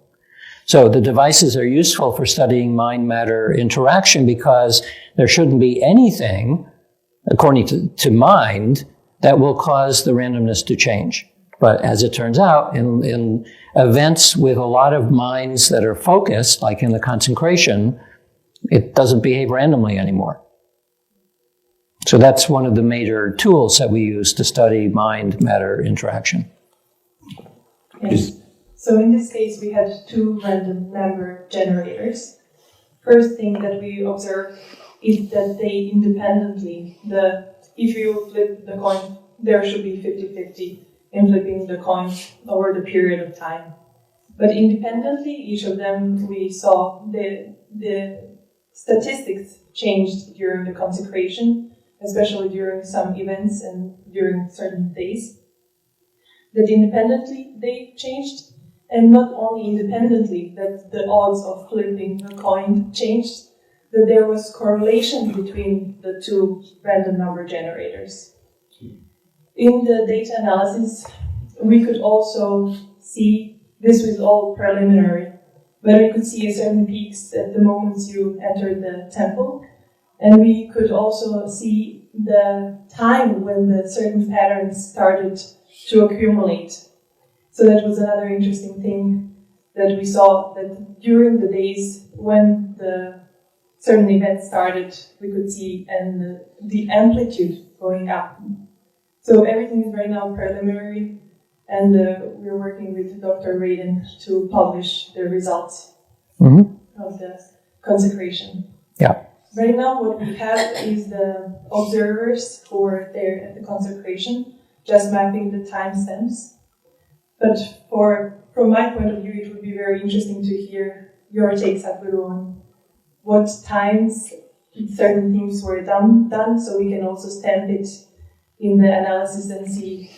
So the devices are useful for studying mind-matter interaction because there shouldn't be anything, according to mind, that will cause the randomness to change. But as it turns out, in events with a lot of minds that are focused, like in the consecration, it doesn't behave randomly anymore. So that's one of the major tools that we use to study mind-matter interaction. Yes. So in this case, we had 2 random number generators. First thing that we observed is that they independently, if you flip the coin, there should be 50-50 in flipping the coin over the period of time. But independently, each of them, we saw the statistics changed during the consecration, especially during some events and during certain days. That independently they changed, and not only independently, that the odds of flipping the coin changed, that there was correlation between the 2 random number generators. In the data analysis, we could also see, this was all preliminary, but we could see a certain peaks at the moments you entered the temple, And we could also see the time when the certain patterns started to accumulate. So that was another interesting thing that we saw, that during the days when the certain events started, we could see and the amplitude going up. So everything is right now preliminary, and we're working with Dr. Radin to publish the results of the consecration. Yeah. Right now what we have is the observers who were there at the consecration, just mapping the timestamps. But from my point of view, it would be very interesting to hear your takes, Apuru, on what times certain things were done, so we can also stamp it in the analysis and see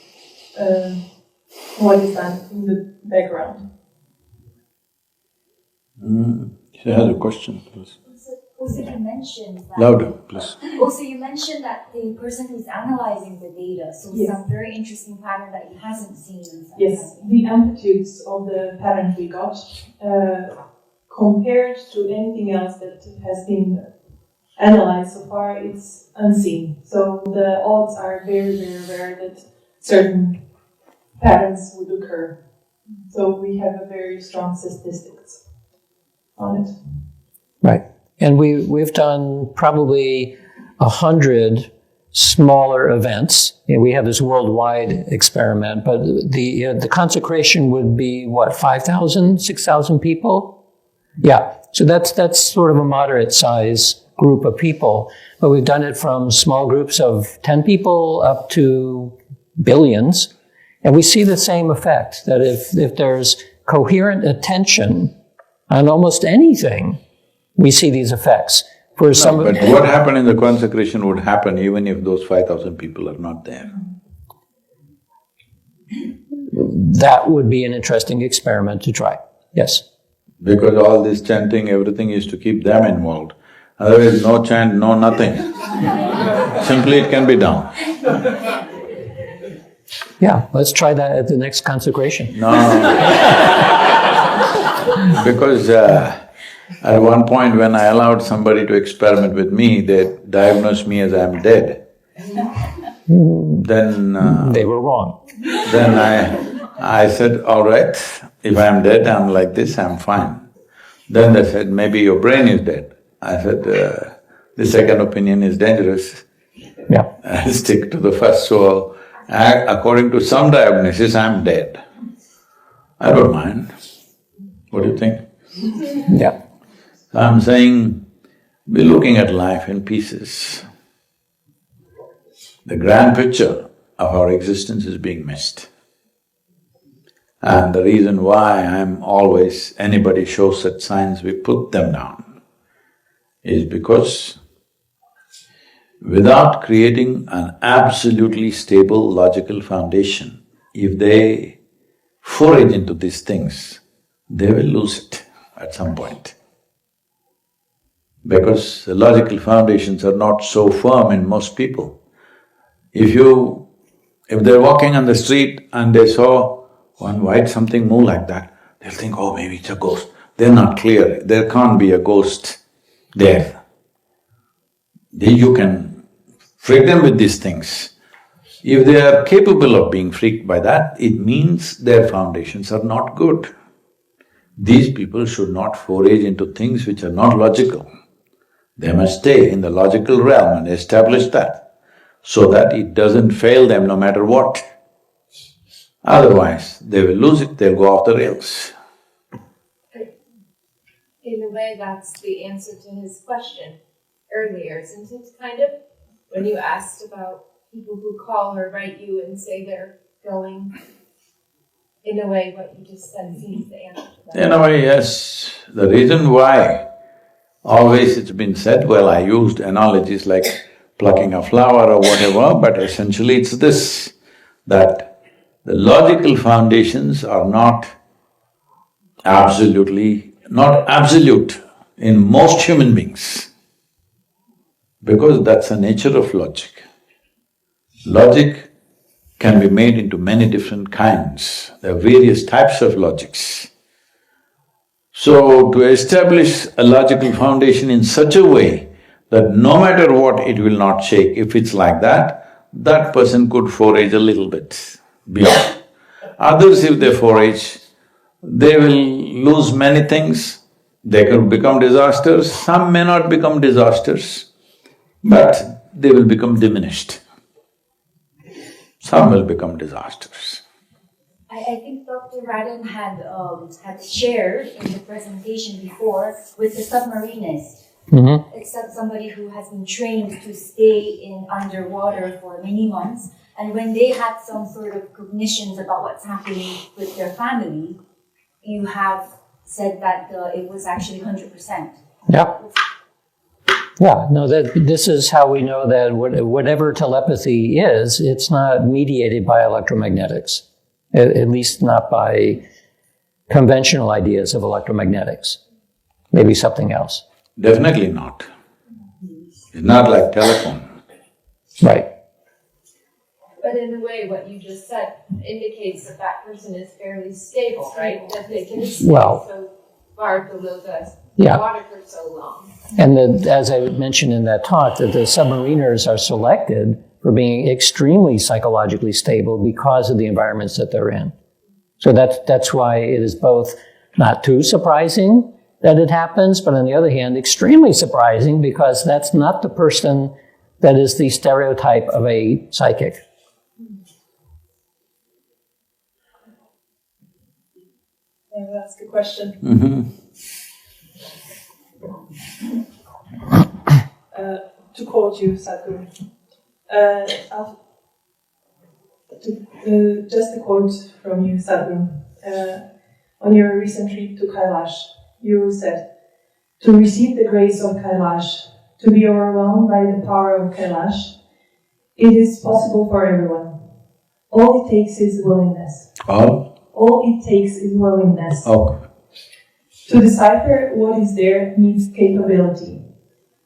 what is done in the background. She has a question, please. Also, you mentioned that. Louder, please. Also, you mentioned that the person who's analyzing the data saw some very interesting pattern that he hasn't seen. Yes, the amplitudes of the patterns we got, compared to anything else that has been analyzed so far, it's unseen. So the odds are very, very rare that certain patterns would occur. So we have a very strong statistics on it. Right. And we've done probably 100 smaller events. We have this worldwide experiment, but the consecration would be, what, 5,000, 6,000 people? Yeah. So that's sort of a moderate size group of people. But we've done it from small groups of 10 people up to billions. And we see the same effect, that if there's coherent attention on almost anything, we see these effects. For some, but what happened in the consecration would happen even if those 5,000 people are not there. That would be an interesting experiment to try, yes. Because all this chanting, everything is to keep them involved. Otherwise, no chant, no nothing. Simply it can be done. Yeah, let's try that at the next consecration. No. Because at one point when I allowed somebody to experiment with me, they diagnosed me as I'm dead. Then… they were wrong. Then I said, all right, if I'm dead, I'm like this, I'm fine. Then they said, maybe your brain is dead. I said, the second opinion is dangerous. Yeah. I'll stick to the first. So, according to some diagnosis, I'm dead. I don't mind. What do you think? Yeah. I'm saying, we're looking at life in pieces. The grand picture of our existence is being missed. And the reason why I'm always… anybody shows such signs, we put them down, is because without creating an absolutely stable logical foundation, if they forage into these things, they will lose it at some point. Because the logical foundations are not so firm in most people. If they're walking on the street and they saw one white something move like that, they'll think, oh, maybe it's a ghost. They're not clear, there can't be a ghost there. You can freak them with these things. If they are capable of being freaked by that, it means their foundations are not good. These people should not forage into things which are not logical. They must stay in the logical realm and establish that, so that it doesn't fail them no matter what. Otherwise, they will lose it, they'll go off the rails. In a way, that's the answer to his question earlier, isn't it, kind of? When you asked about people who call or write you and say they're going, in a way, what you just said seems the answer to that. In a way, yes. The reason why always it's been said, well, I used analogies like plucking a flower or whatever, but essentially it's this, that the logical foundations are not absolute in most human beings, because that's the nature of logic. Logic can be made into many different kinds. There are various types of logics. So, to establish a logical foundation in such a way that no matter what, it will not shake. If it's like that, that person could forage a little bit beyond. Others, if they forage, they will lose many things, they could become disasters, some may not become disasters, but they will become diminished. Some will become disasters. I think Dr. Radin had shared in the presentation before with the submarinist. It's somebody who has been trained to stay in underwater for many months, and when they had some sort of cognitions about what's happening with their family, you have said that it was actually 100%. Yeah. Yeah, no, this is how we know that whatever telepathy is, it's not mediated by electromagnetics, at least not by conventional ideas of electromagnetics. Maybe something else. Definitely not. It's not like telephone. Right. But in a way, what you just said indicates that that person is fairly stable, right? That they can stay so far below the water for so long. And as I mentioned in that talk, that the submariners are selected for being extremely psychologically stable because of the environments that they're in. So that's why it is both not too surprising that it happens, but on the other hand, extremely surprising because that's not the person that is the stereotype of a psychic. May I ask a question? To quote you, Sadhguru, just a quote from you, Sadhguru. On your recent trip to Kailash, you said, "To receive the grace of Kailash, to be overwhelmed by the power of Kailash, it is possible for everyone. All it takes is willingness." All it takes is willingness. To decipher what is there needs capability.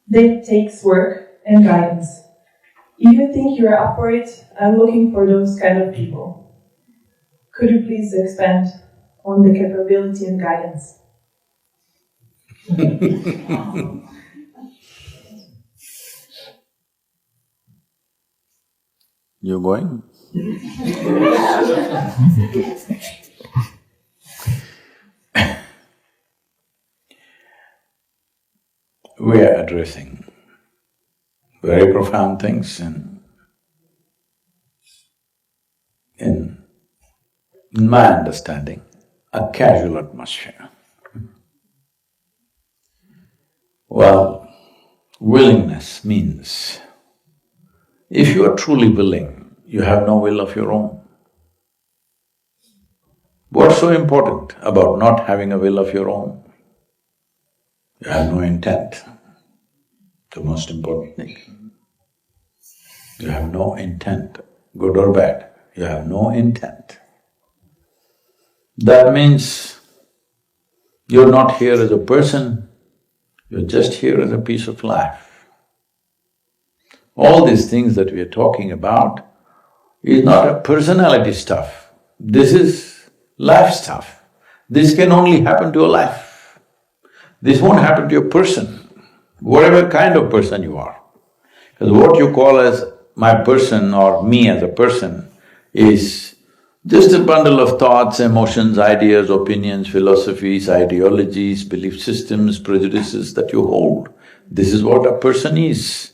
That takes work and guidance. If you think you are up for it, I'm looking for those kind of people. Could you please expand on the capability and guidance? You going? We are addressing very profound things in my understanding, a casual atmosphere. Well, willingness means if you are truly willing, you have no will of your own. What's so important about not having a will of your own? You have no intent, the most important thing. You have no intent, good or bad, you have no intent. That means you're not here as a person, you're just here as a piece of life. All these things that we are talking about is not a personality stuff, this is life stuff. This can only happen to a life. This won't happen to a person, whatever kind of person you are. Because what you call as my person or me as a person is just a bundle of thoughts, emotions, ideas, opinions, philosophies, ideologies, belief systems, prejudices that you hold. This is what a person is.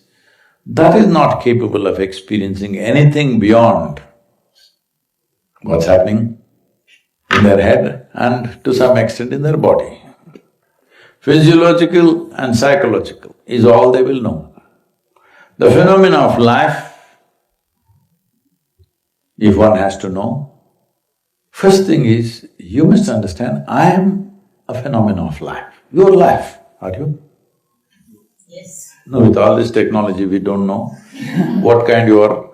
That is not capable of experiencing anything beyond what's happening in their head and to some extent in their body. Physiological and psychological is all they will know. The phenomena of life, if one has to know, first thing is, you must understand, I am a phenomenon of life. You're life, are you? Yes. No, with all this technology, we don't know what kind you are.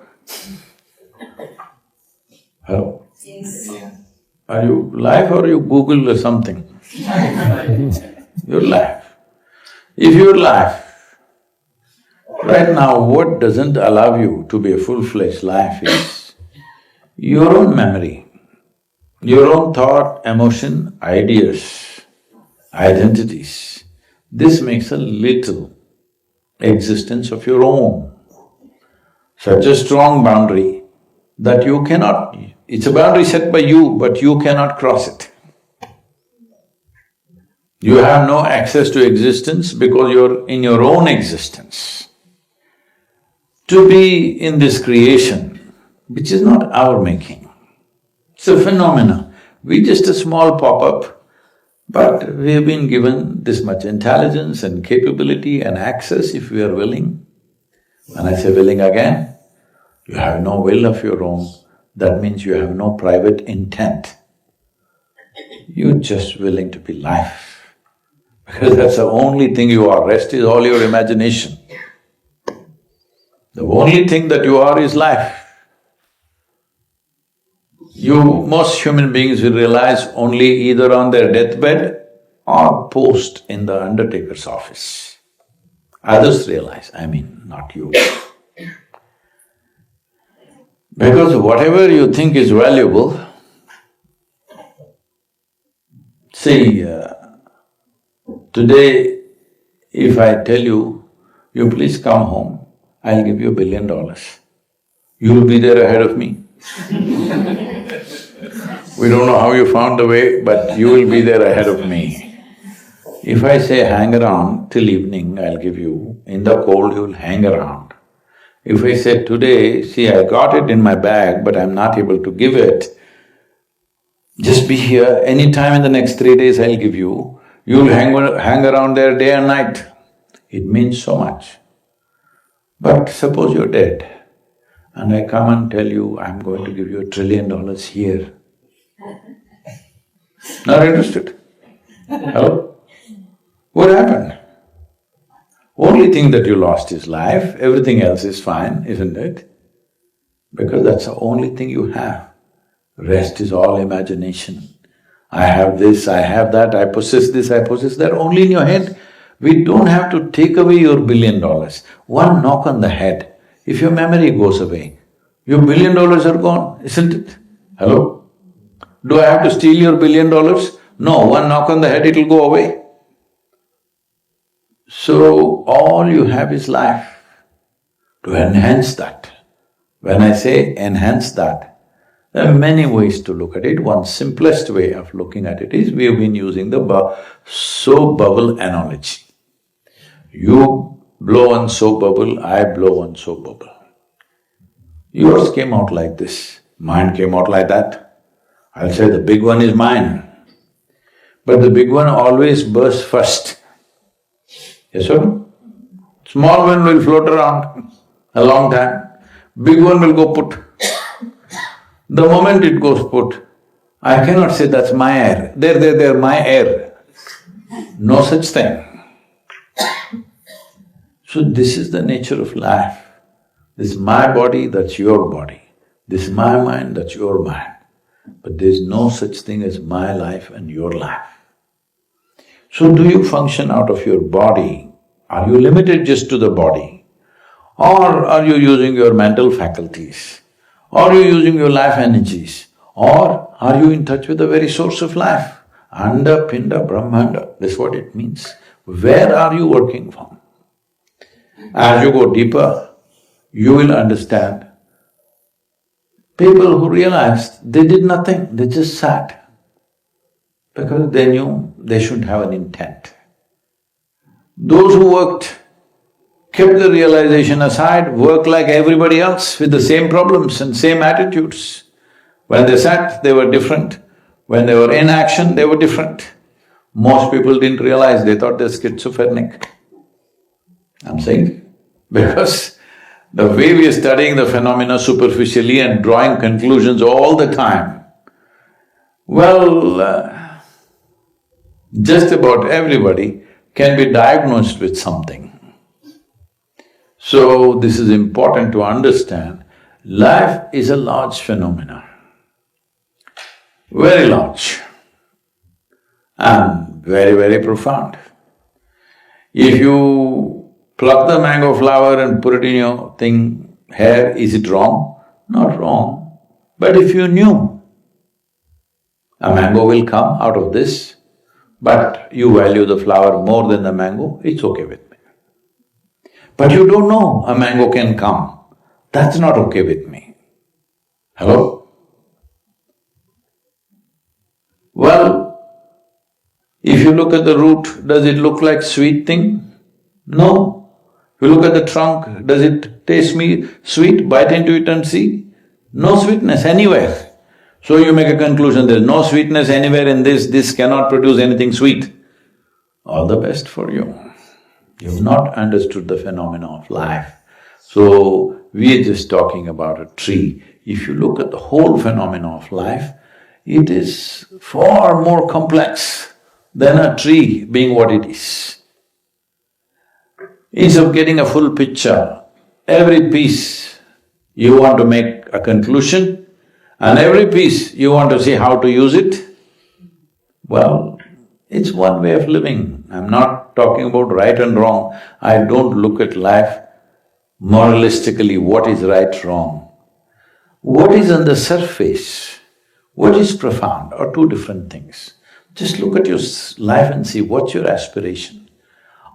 Hello? Yes. Are you life or you Google or something? You're life. If you're life, right now what doesn't allow you to be a full-fledged life is your own memory, your own thought, emotion, ideas, identities. This makes a little existence of your own. Such a strong boundary that you cannot… It's a boundary set by you, but you cannot cross it. You have no access to existence because you're in your own existence. To be in this creation, which is not our making, it's a phenomena. We're just a small pop-up, but we have been given this much intelligence and capability and access if we are willing. When I say willing again, you have no will of your own, that means you have no private intent. You're just willing to be life, because that's the only thing you are. Rest is all your imagination. The only thing that you are is life. Most human beings will realize only either on their deathbed or post in the undertaker's office. Others realize, not you. Because whatever you think is valuable, see, today if I tell you, you please come home, I'll give you $1 billion. You'll be there ahead of me. We don't know how you found the way, but you will be there ahead of me. If I say hang around till evening, I'll give you, in the cold you'll hang around. If I say today, see I got it in my bag but I'm not able to give it, just be here, any time in the next 3 days I'll give you, you'll hang around there day and night. It means so much. But suppose you're dead and I come and tell you, I'm going to give you $1 trillion here. Not interested? Hello? What happened? Only thing that you lost is life, everything else is fine, isn't it? Because that's the only thing you have. Rest is all imagination. I have this, I have that, I possess this, I possess that, only in your head. We don't have to take away your $1 billion. One knock on the head, if your memory goes away, your $1 billion are gone, isn't it? Hello? Do I have to steal your $1 billion? No, one knock on the head, it'll go away. So, all you have is life. To enhance that, when I say enhance that, there are many ways to look at it. One simplest way of looking at it is, we have been using the soap bubble analogy. You blow on soap bubble, I blow on soap bubble. Yours came out like this, mine came out like that. I'll say the big one is mine. But the big one always bursts first. Yes or no? Small one will float around a long time, big one will go put. The moment it goes put, I cannot say that's my air, there, my air. No such thing. So this is the nature of life. This is my body, that's your body. This is my mind, that's your mind. But there's no such thing as my life and your life. So do you function out of your body? Are you limited just to the body? Or are you using your mental faculties? Or are you using your life energies? Or are you in touch with the very source of life? Anda, Pinda, Brahmanda, that's what it means. Where are you working from? As you go deeper, you will understand. People who realized they did nothing, they just sat, because they knew they should have an intent. Those who worked, kept the realization aside, worked like everybody else with the same problems and same attitudes. When they sat, they were different. When they were in action, they were different. Most people didn't realize, they thought they're schizophrenic. I'm saying because the way we are studying the phenomena superficially and drawing conclusions all the time, well, just about everybody can be diagnosed with something. So, this is important to understand, life is a large phenomena, very large and very, very profound. If you pluck the mango flower and put it in your hair, is it wrong? Not wrong. But if you knew a mango will come out of this, but you value the flower more than the mango, it's okay with me. But you don't know a mango can come. That's not okay with me. Hello? Well, if you look at the root, does it look like sweet thing? No. If you look at the trunk, does it taste sweet? Bite into it and see. No sweetness anywhere. So you make a conclusion, there's no sweetness anywhere in this cannot produce anything sweet. All the best for you. You've not understood the phenomena of life. So, we're just talking about a tree. If you look at the whole phenomena of life, it is far more complex than a tree being what it is. Instead of getting a full picture, every piece you want to make a conclusion, and every piece you want to see how to use it, well, it's one way of living. I'm not talking about right and wrong. I don't look at life moralistically, what is right, wrong. What is on the surface, what is profound are two different things. Just look at your life and see what's your aspiration.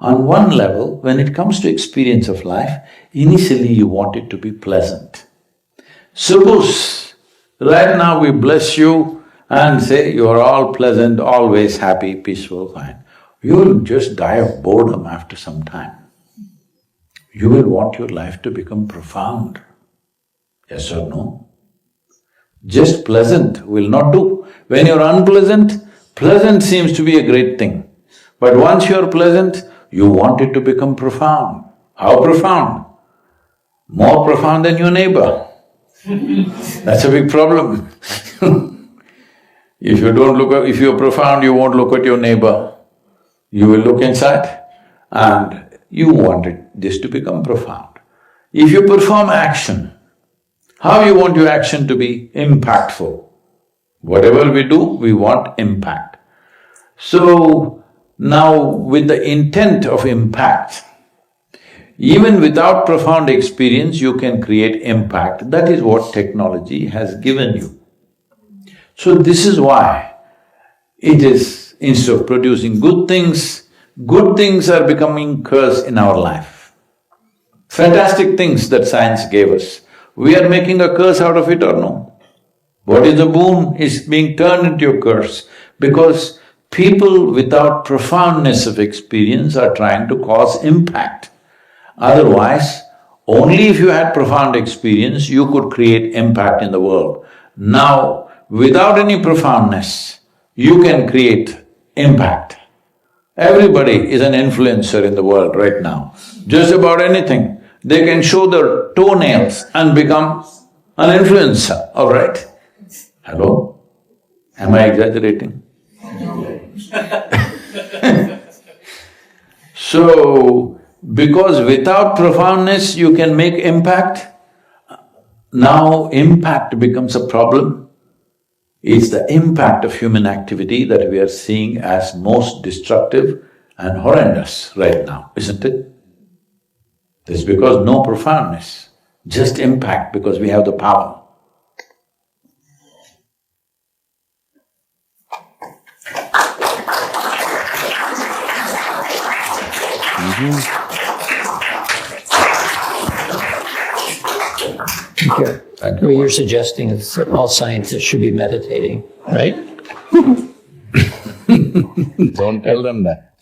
On one level, when it comes to experience of life, initially you want it to be pleasant. Suppose right now we bless you and say you are all pleasant, always happy, peaceful, fine. You'll just die of boredom after some time. You will want your life to become profound. Yes or no? Just pleasant will not do. When you're unpleasant, pleasant seems to be a great thing. But once you're pleasant, you want it to become profound. How profound? More profound than your neighbor. That's a big problem. If you're profound, you won't look at your neighbor. You will look inside and you want this to become profound. If you perform action, how you want your action to be impactful? Whatever we do, we want impact. So, now with the intent of impact, even without profound experience, you can create impact. That is what technology has given you. So this is why it is, instead of producing good things are becoming curse in our life. Fantastic things that science gave us, we are making a curse out of it or no? What is a boon is being turned into a curse because people without profoundness of experience are trying to cause impact. Otherwise, only if you had profound experience, you could create impact in the world. Now, without any profoundness, you can create impact. Everybody is an influencer in the world right now. Just about anything, they can show their toenails and become an influencer, all right? Hello? Am I exaggerating? So, because without profoundness you can make impact, now impact becomes a problem. It's the impact of human activity that we are seeing as most destructive and horrendous right now, isn't it? It's because no profoundness, just impact because we have the power. Okay. Thank you. What you're suggesting is that all scientists should be meditating, right? Don't tell them that.